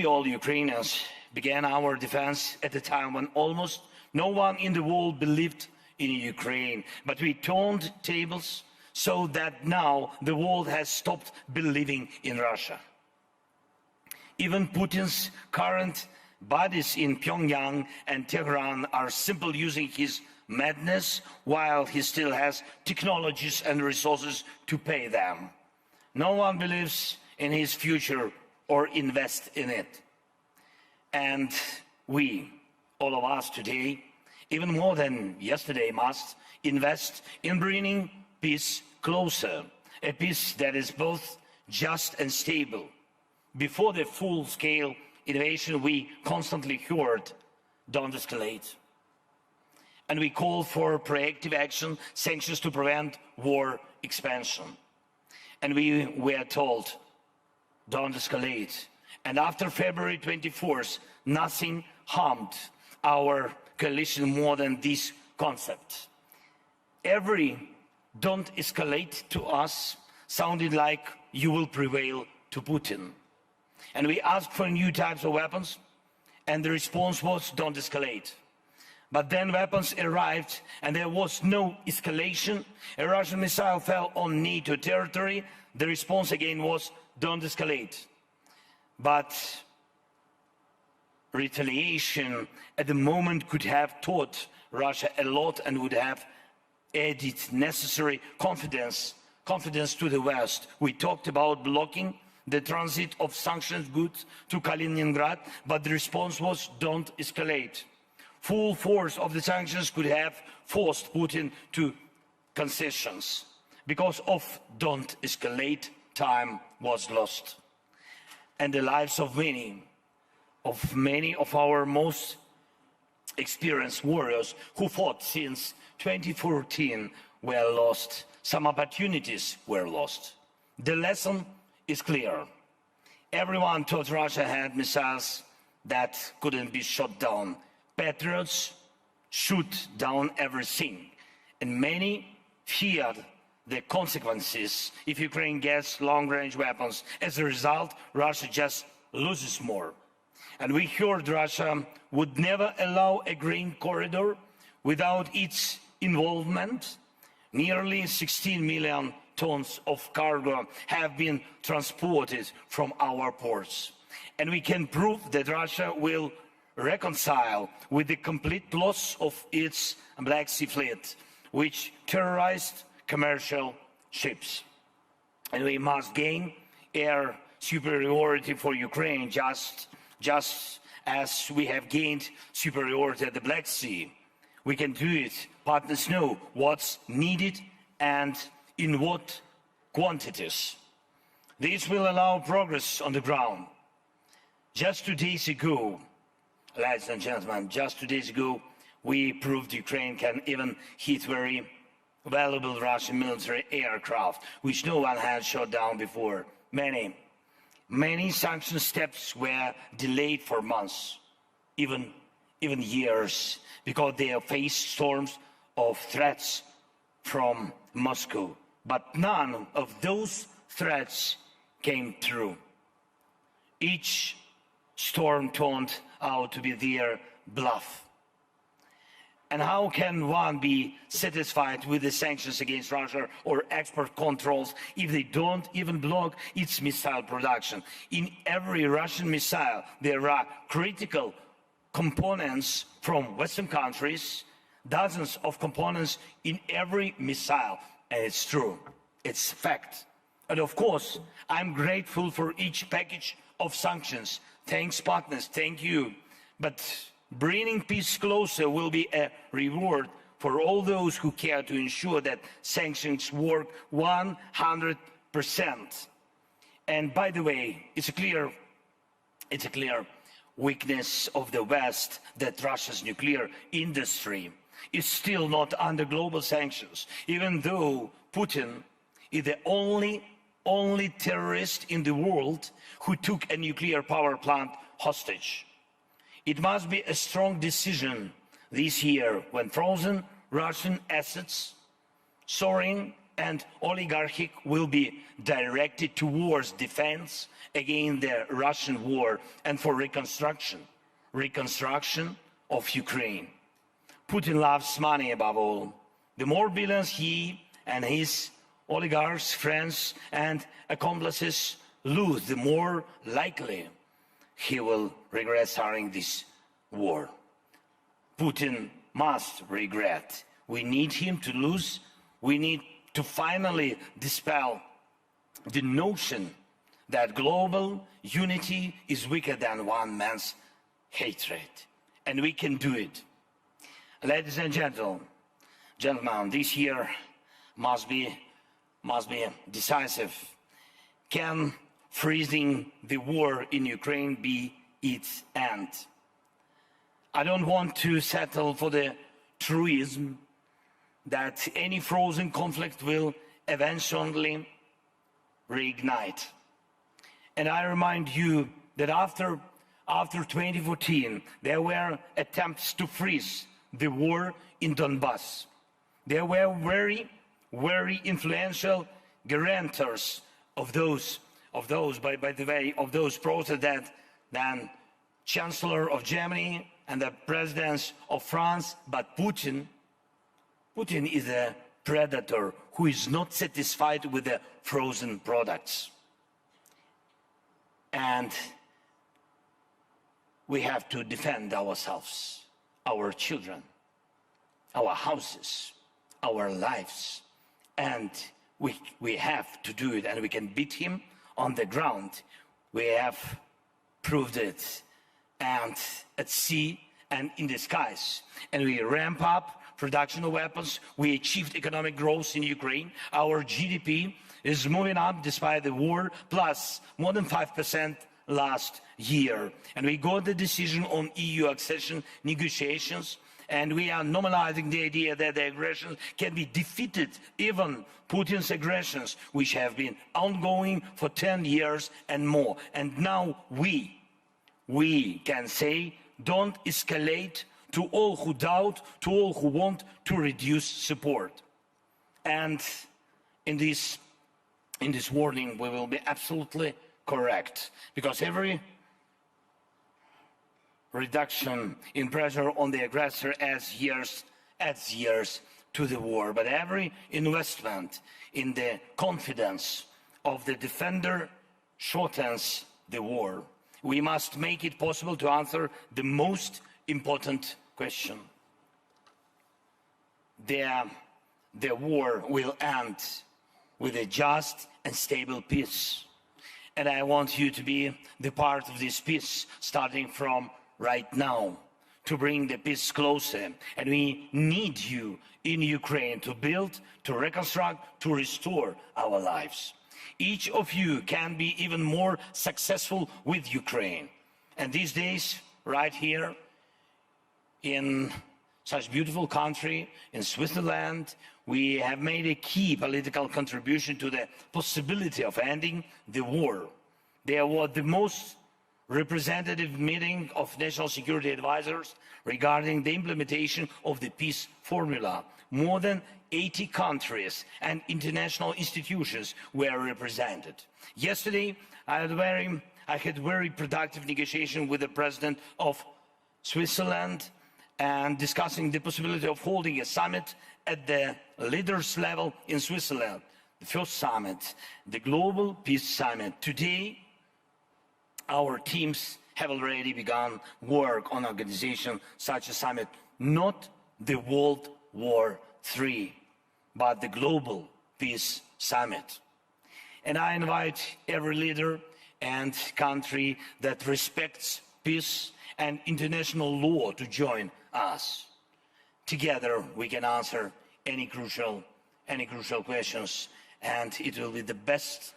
all Ukrainians began our defense at a time when almost no one in the world believed in Ukraine. But we turned tables so that now the world has stopped believing in Russia. Even Putin's current buddies in Pyongyang and Tehran are simply using his madness while he still has technologies and resources to pay them. No one believes in his future or invests in it. And we, all of us today, even more than yesterday, must invest in bringing peace closer, a peace that is both just and stable. Before the full-scale invasion, we constantly heard, don't escalate. And we called for proactive action, sanctions to prevent war expansion. And we were told, don't escalate. And after February 24th, nothing harmed our coalition more than this concept. Every don't escalate to us sounded like you will prevail to Putin. And we asked for new types of weapons, and the response was don't escalate. But then weapons arrived, and there was no escalation. A Russian missile fell on NATO territory. The response again was don't escalate. But retaliation at the moment could have taught Russia a lot and would have added necessary confidence to the West. We talked about blocking the transit of sanctioned goods to Kaliningrad, but the response was don't escalate. Full force of the sanctions could have forced Putin to concessions. Because of don't escalate, time was lost. And the lives of many of our most experienced warriors who fought since 2014 were lost. Some opportunities were lost. The lesson is clear. Everyone thought Russia had missiles that couldn't be shot down. Patriots shoot down everything. And many feared the consequences if Ukraine gets long-range weapons. As a result, Russia just loses more. And we heard Russia would never allow a grain corridor without its involvement. Nearly 16 million tons of cargo have been transported from our ports. And we can prove that Russia will reconcile with the complete loss of its Black Sea fleet, which terrorized commercial ships. And we must gain air superiority for Ukraine just as we have gained superiority at the Black Sea. We can do it. Partners know what's needed and in what quantities. This will allow progress on the ground. Just 2 days ago, ladies and gentlemen, just 2 days ago, we proved Ukraine can even hit very valuable Russian military aircraft, which no one had shot down before. Many sanction steps were delayed for months, even years, because they have faced storms of threats from Moscow. But none of those threats came true. Each storm turned out to be their bluff. And how can one be satisfied with the sanctions against Russia or export controls if they don't even block its missile production? In every Russian missile, there are critical components from Western countries, dozens of components in every missile. And it's true, it's fact. And of course, I'm grateful for each package of sanctions. Thanks, partners, thank you. But bringing peace closer will be a reward for all those who care to ensure that sanctions work 100%. And by the way, it's a clear weakness of the West that Russia's nuclear industry is still not under global sanctions, even though Putin is the only terrorist in the world who took a nuclear power plant hostage. It must be a strong decision this year when frozen Russian assets, soaring and oligarchic, will be directed towards defense against the Russian war and for reconstruction of Ukraine. Putin loves money above all. The more billions he and his oligarchs, friends and accomplices lose, the more likely he will regret starting this war. Putin must regret. We need him to lose. We need to finally dispel the notion that global unity is weaker than one man's hatred. And we can do it. Ladies and gentlemen, this year must be decisive. Can freezing the war in Ukraine be its end? I don't want to settle for the truism that any frozen conflict will eventually reignite. And I remind you that after 2014, there were attempts to freeze the war in Donbass. There were very influential guarantors of those processes, than Chancellor of Germany and the presidents of France. But Putin is a predator who is not satisfied with the frozen products. And we have to defend ourselves, our children, our houses, our lives. And we have to do it, and we can beat him on the ground. We have proved it, and at sea and in the skies. And we ramp up production of weapons. We achieved economic growth in Ukraine. Our GDP is moving up despite the war, plus more than 5% last year. And we got the decision on EU accession negotiations, and we are normalizing the idea that the aggression can be defeated, even Putin's aggressions, which have been ongoing for 10 years and more. And now we can say, don't escalate, to all who doubt, to all who want to reduce support. And in this warning, we will be absolutely correct, because every reduction in pressure on the aggressor adds years to the war. But every investment in the confidence of the defender shortens the war. We must make it possible to answer the most important question. The war will end with a just and stable peace. And I want you to be the part of this peace, starting from right now, to bring the peace closer. And we need you in Ukraine to build, to reconstruct, to restore our lives. Each of you can be even more successful with Ukraine. And these days, right here in such beautiful country, in Switzerland, we have made a key political contribution to the possibility of ending the war. There was the most representative meeting of national security advisors regarding the implementation of the peace formula. More than 80 countries and international institutions were represented. Yesterday, I had very productive negotiation with the President of Switzerland, and discussing the possibility of holding a summit at the leaders level in Switzerland. The first summit, the Global Peace Summit. Today, our teams have already begun work on organization such a summit, not the World War III, but the Global Peace Summit. And I invite every leader and country that respects peace and international law to join us. Together we can answer any crucial questions, and it will be the best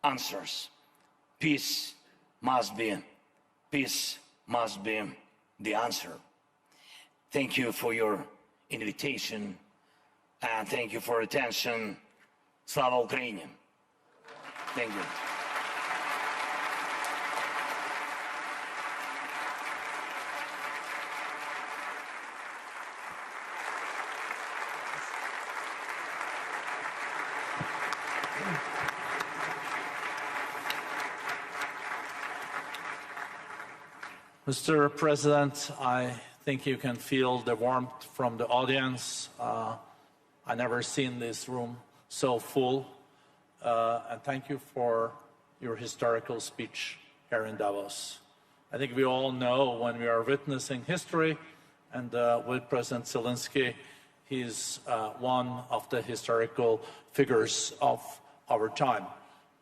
answers. Peace must be the answer. Thank you for your invitation, and thank you for attention. Slava Ukraini. Thank you. Mr. President, I think you can feel the warmth from the audience. I never seen this room so full. And thank you for your historical speech here in Davos. I think we all know when we are witnessing history, and with President Zelenskyy, he's one of the historical figures of our time.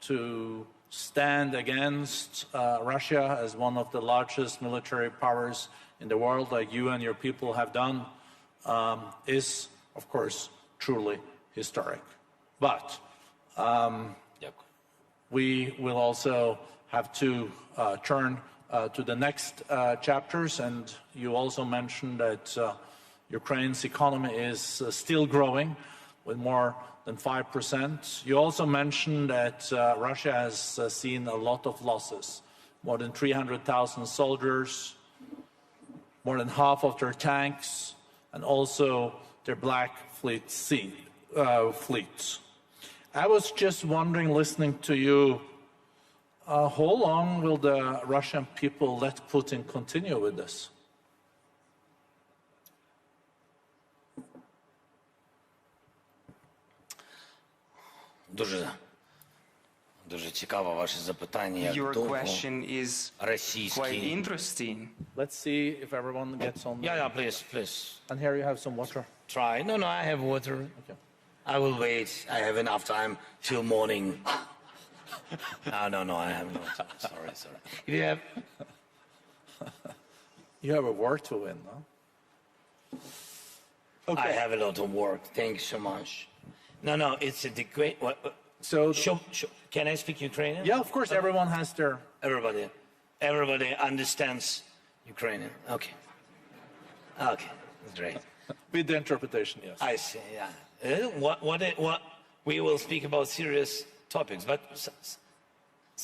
To stand against Russia as one of the largest military powers in the world, like you and your people have done, is, of course, truly historic. But we will also have to turn to the next chapters, and you also mentioned that Ukraine's economy is still growing with more than 5%. You also mentioned that Russia has seen a lot of losses, more than 300,000 soldiers, more than half of their tanks, and also their Black Fleet fleets. I was just wondering, listening to you, how long will the Russian people let Putin continue with this? Дуже цікаве ваше запитання, як довго російські... Let's see if everyone gets on. Yeah, please. And here you have some water. Try. No, I have water. Okay. I will wait. I have enough time till morning. No, I have not. Sorry. If you have... You have a war to win, no? Okay. I have a lot of work. Thank you so much. No, it's a great... So, can I speak Ukrainian? Yeah, of course, everyone has their... Everybody understands Ukrainian. Okay, that's great. With the interpretation, yes. I see, yeah. What we will speak about serious topics, but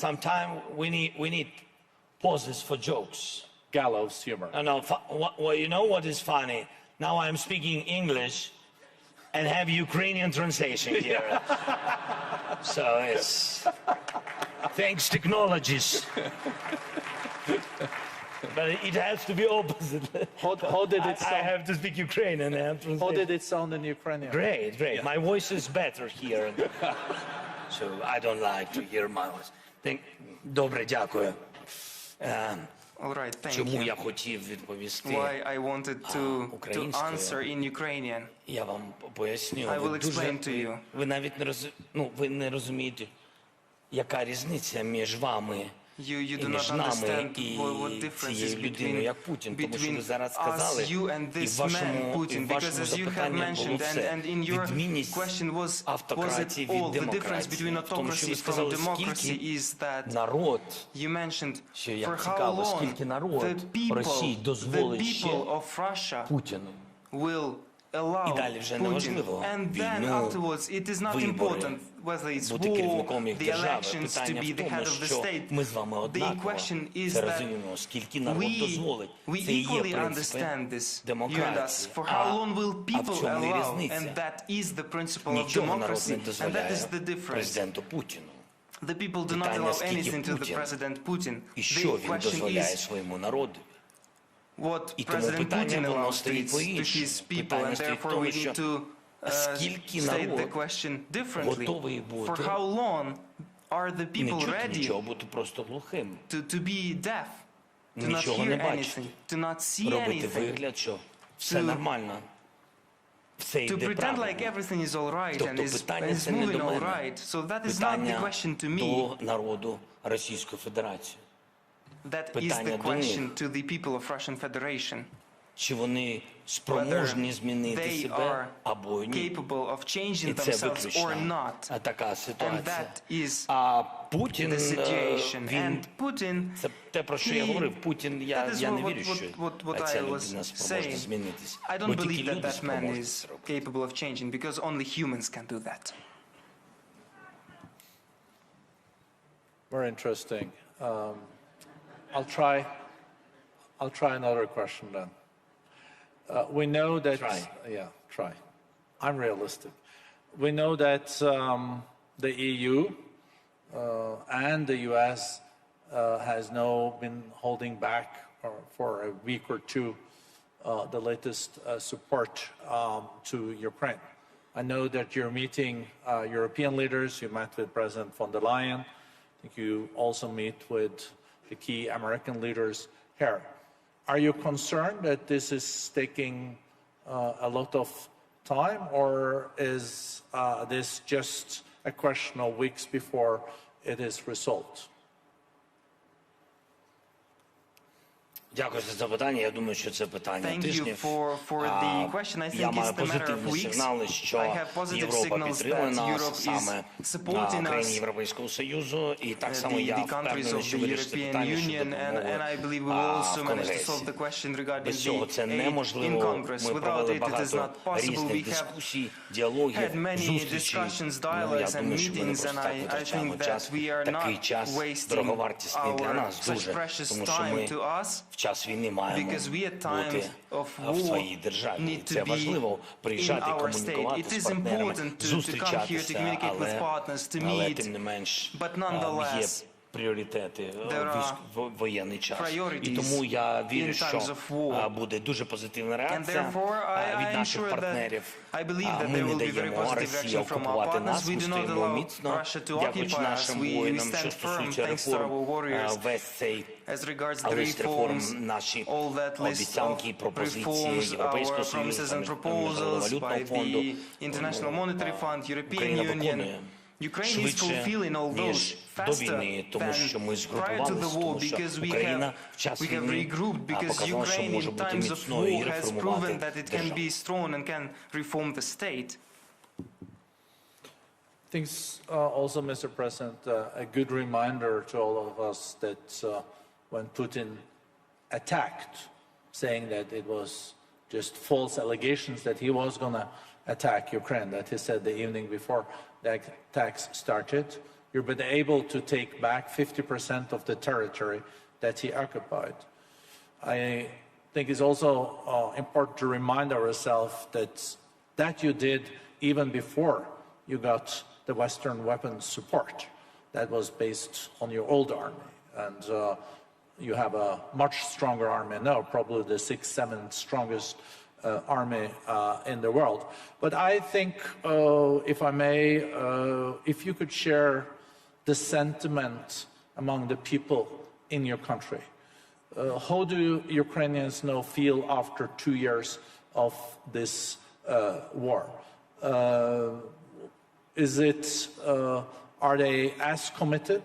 sometimes we need pauses for jokes. Gallows humor. No, well, you know what is funny? Now I'm speaking English and have Ukrainian translation here. So it's thanks technologies. But it has to be opposite. How did it sound? I have to speak Ukrainian. How did it sound in Ukrainian? Great. Yeah. My voice is better here. So I don't like to hear my voice. Добре, дякую. All right, thank Чому you. я хотів відповісти Why I wanted to answer in Ukrainian. Я вам поясню. I will explain to you. Ви навіть ви не розумієте, яка різниця між вами You і do між not нами understand і what difference is цією людиною, як Путін. Тому що ви зараз сказали, us, you and і в this man, Putin, because вашому as you have запитанні було mentioned, все. and in your Відмінність question was автократії it all від the difference between демократії. Тому що autocracy ви from сказали, democracy скільки is that народ, you mentioned що for як how цікаво, long скільки народ Росії the дозволить ще people of Russia Путіну. will allow І далі вже Putin. неважливо And then війну, afterwards, it is not вибори, important whether it's бути war, керівником їх the держави. elections to Питання be в the тому, head of the що state. ми з вами The однаково question is це that розуміємо, скільки народ дозволить. we Це і є equally принципи understand this, you and us. демократії. For how long will А в people чому і allow? різниця? And that is the principle of Нічого народ democracy, не and that дозволяє is the difference. президенту Путіну. The people do not Питання, allow скільки anything to the Путін President Putin. І що The він question дозволяє is своєму народу. what І тому President питання Putin воно allows to стоїть his по-іншому. people, Питання and стоїть в therefore тому, we need що to скільки state the народ question differently. готовий For бути how long are the не people чути ready нічого, бути просто глухим. to be deaf? нічого не бачити, робити вигляд, що все нормально, все йде правильно. Тобто питання це не до мене, питання до народу Російської Федерації. Питання до них. Чи вони спроможні змінити себе або ні. І це виключно така ситуація. А Путін, він, це те, про що я говорив, Путін, я не вірю, що ця людина спроможна змінитися. Бо тільки люди спроможні це робити. Very interesting. I'll try another question then. We know that, try. I'm realistic. We know that the EU and the US has now been holding back for a week or two the latest support to Ukraine. I know that you're meeting European leaders. You met with President von der Leyen. I think you also meet with the key American leaders here. Are you concerned that this is taking a lot of time, or is this just a question of weeks before it is resolved? Дякую за запитання. Я думаю, що це питання тижнів. Я маю позитивні сигнали, що Європа підтримує нас, саме країни Європейського Союзу, і так само я впевнений, що вирішити питання щодо допомоги в Конгресі. Без цього це неможливо. Ми провели багато різних дискусій, діалогів, зустрічей. Я думаю, що ми не просто так витрачаємо час. Такий час дороговартісний для нас дуже, тому що ми в час війни маємо бути в своїй державі. Це важливо приїжджати, комунікувати з партнерами, зустрічатися, але тим не менш є пріоритети в воєнний час. І тому я вірю, що буде дуже позитивна реакція від наших партнерів. Ми не даємо Росії окупувати нас, ми стоїмо міцно, дякуючи нашим воїнам, що стосується реформ, весь цей лист реформ, наші обіцянки і пропозиції Європейського Союзу, Міжнародного валютного фонду, Україна виконує швидше, ніж до війни, тому що ми згрупувалися, тому що Україна в час війни показала, що може бути міцною і реформувати державу. I think also, Mr. President, a good reminder to all of us that when Putin attacked, saying that it was just false allegations that he was going to attack Ukraine, that he said the evening before the attacks started, you've been able to take back 50% of the territory that he occupied. I think it's also important to remind ourselves that you did even before you got the Western weapons support. That was based on your old army. And you have a much stronger army now, probably the 6th, 7th strongest army in the world. But I think, if I may, if you could share the sentiment among the people in your country. How do Ukrainians now feel after 2 years of this war? Are they as committed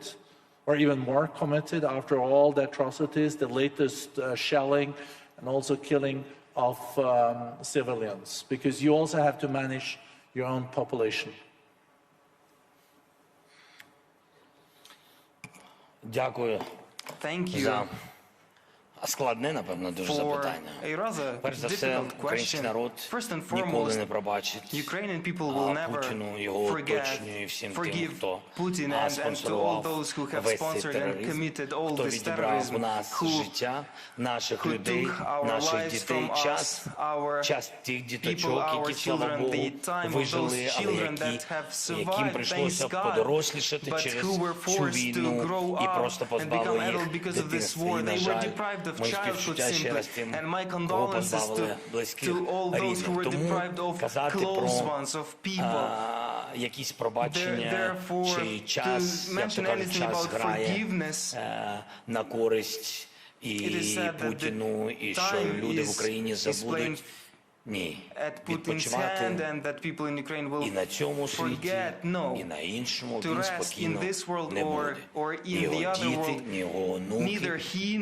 or even more committed after all the atrocities, the latest shelling and also killing of civilians? Because you also have to manage your own population. Дякую за складне, напевно, дуже запитання. Перш за все, український народ ніколи не пробачить Путіну, його оточенню і всім тим, хто спонсорував весь цей тероризм, хто відібрав у нас життя, наших людей, наших дітей, час тих діточок, які, слава Богу, вижили, але яким прийшлося подорослішати через цю війну і просто позбавили їх дитинства. І, на жаль, мої співчуття ще раз тим, кого позбавили близьких рідних. Тому казати про якісь пробачення чи час, як то кажуть, час грає на користь і Путіну, і що люди в Україні забудуть. Ні, відпочивати і на цьому світі, і на іншому він спокійно не буде. Ні його діти, ні його онуки.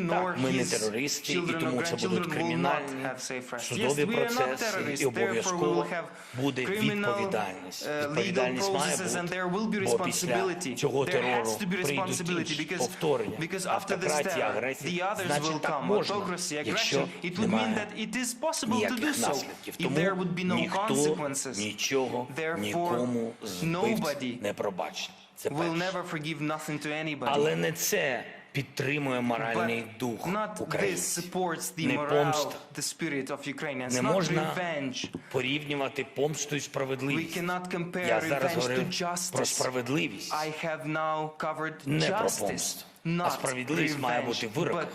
Так, ми не терористи, і тому це будуть кримінальні, судові процеси, і обов'язково буде відповідальність. Відповідальність має бути, бо після цього терору прийдуть інші повторення. Автократія, агресія, значить так можна, якщо немає ніяких наслідків. Тому ніхто нічого нікому з вбивць не пробачить. Це перше. Але не це підтримує моральний дух українців. Не помста. Не можна порівнювати помсту і справедливість. Я зараз говорю про справедливість, не про помсту. А справедливість має бути в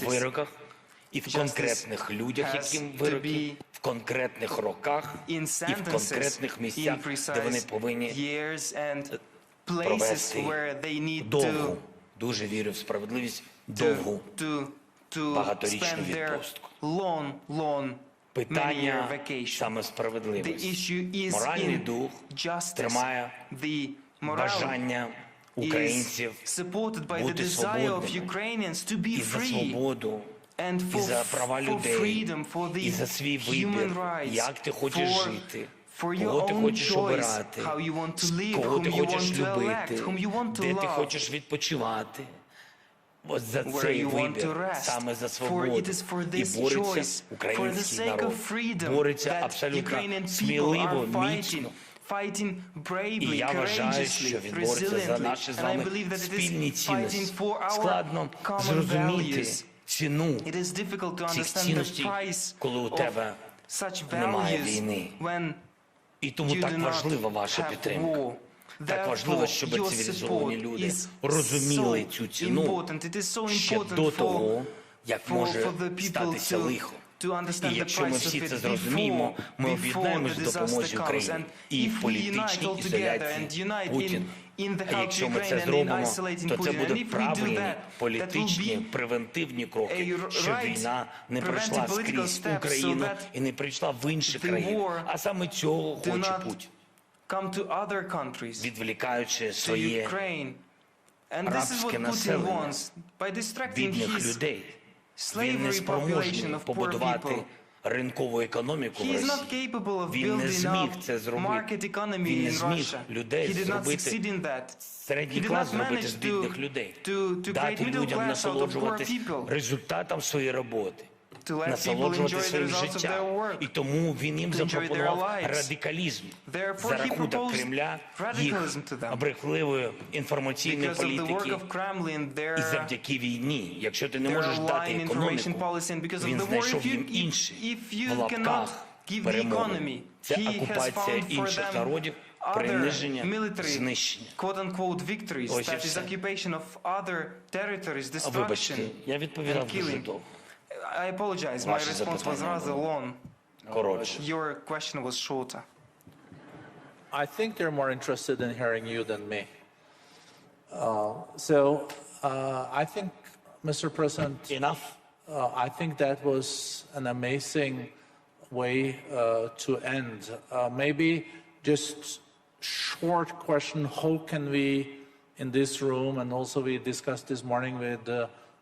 вироках. І в конкретних людях, яким вироки, в конкретних роках і в конкретних місцях, де вони повинні провести довгу, дуже вірю в справедливість, довгу багаторічну відпустку. Питання саме справедливості. Моральний дух тримає бажання українців бути свободними і за свободу, і за права людей, і за свій вибір, як ти хочеш жити, кого ти хочеш обирати, кого ти хочеш любити, де ти хочеш відпочивати. Ось за цей вибір, саме за свободу. І бореться український народ. Бореться абсолютно сміливо, міцно. І я вважаю, що він бореться за наші з вами спільні цінності. Складно зрозуміти ціну цих цінностей, коли у тебе немає війни. І тому так важлива ваша підтримка. Так важливо, щоб цивілізовані люди розуміли цю ціну ще до того, як може статися лихо. І якщо ми всі це зрозуміємо, ми об'єднаємось в допомозі Україні і в політичній ізоляції Путіна. А якщо ми це зробимо, то це будуть правильні політичні превентивні кроки, щоб війна не прийшла скрізь Україну і не прийшла в інші країни. А саме цього хоче Путін, відволікаючи своє арабське населення, бідних людей. Він не спроможний побудувати ринкову економіку в Росії. Він не зміг це зробити. Він не зміг людей зробити, середній клас зробити з бідних людей. Дати людям насолоджуватись результатом своєї роботи, насолоджувати своїм життям. І тому він їм запропонував радикалізм за рахунок Кремля, їх брехливої інформаційної політики і завдяки війні. Якщо ти не можеш дати економіку, він знайшов їм інші, в лапках, перемоги. Це окупація інших народів, приниження, знищення. Ось і все. Вибачте, я відповідав дуже довго. I apologize. My response was rather long. Your question was shorter. I think they're more interested in hearing you than me. I think, Mr. President, I think that was an amazing way to end. Maybe just short question, how can we, in this room, and also we discussed this morning with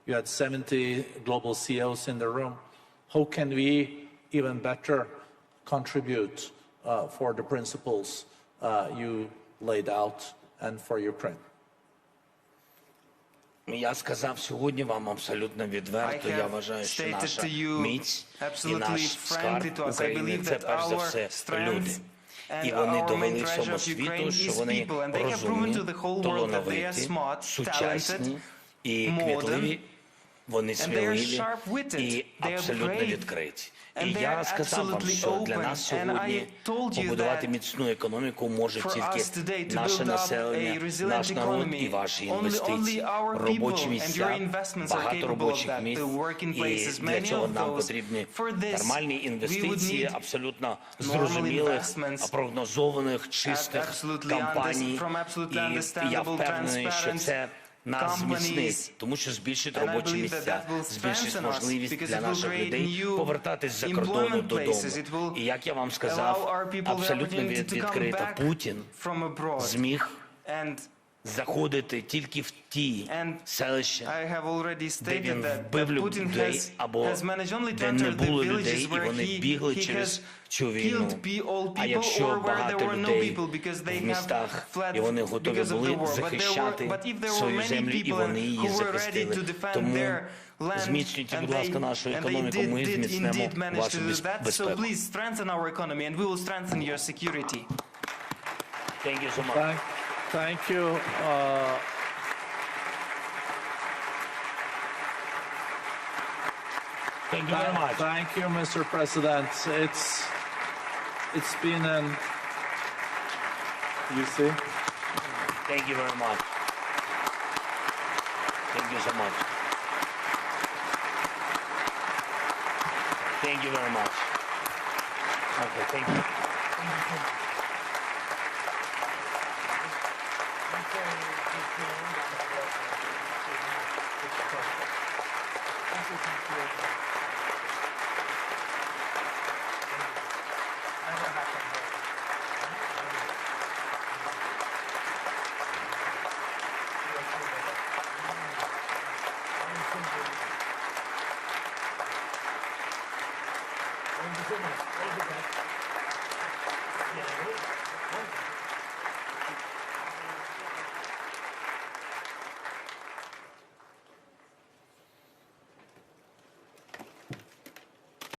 you had 70 global CEOs in the room. How can we even better contribute for the principles you laid out and for Ukraine? Я сказав сьогодні вам абсолютно відверто, я вважаю, що наша міць і наш скарб України – це перш за все люди. І вони довели всьому світу, що вони розумні, талановиті, сучасні і кмітливі. Вони сміливі і абсолютно відкриті. І я сказав вам, що для нас сьогодні побудувати міцну економіку може тільки наше населення, наш народ і ваші інвестиції, робочі місця, багато робочих місць. І для цього нам потрібні нормальні інвестиції, абсолютно зрозумілих, прогнозованих, чистих компаній. І я впевнений, що це нас зміцнить, companies. тому що збільшить And I робочі believe that місця, that will збільшить strengthen us можливість because для it will наших create людей new повертатись за кордону employment додому. places. It will І як я вам allow сказав, our people the абсолютно opportunity to come відкрито back Путін from abroad. зміг And заходити тільки в ті селища, I have already де stated він that вбив Putin людей або has managed only to де не enter the було людей, villages і where вони бігли he через has цю війну. killed all А people якщо or where there багато were no людей people because they в have містах, fled і вони готові because of були the war. захищати But if there were свою many землю, і people вони її who were ready захистили. to defend Тому their land, зміцнюйте, and будь ласка, нашу економіку, ми did зміцнемо indeed manage вашу to do that, so безпеку. please strengthen our economy and we will strengthen your security. Thank you so much. Thank you. Thank you very much. Thank you, Mr. President. It's been an. You see. Thank you very much. Thank you so much. Thank you very much. Okay, thank you. Thank you.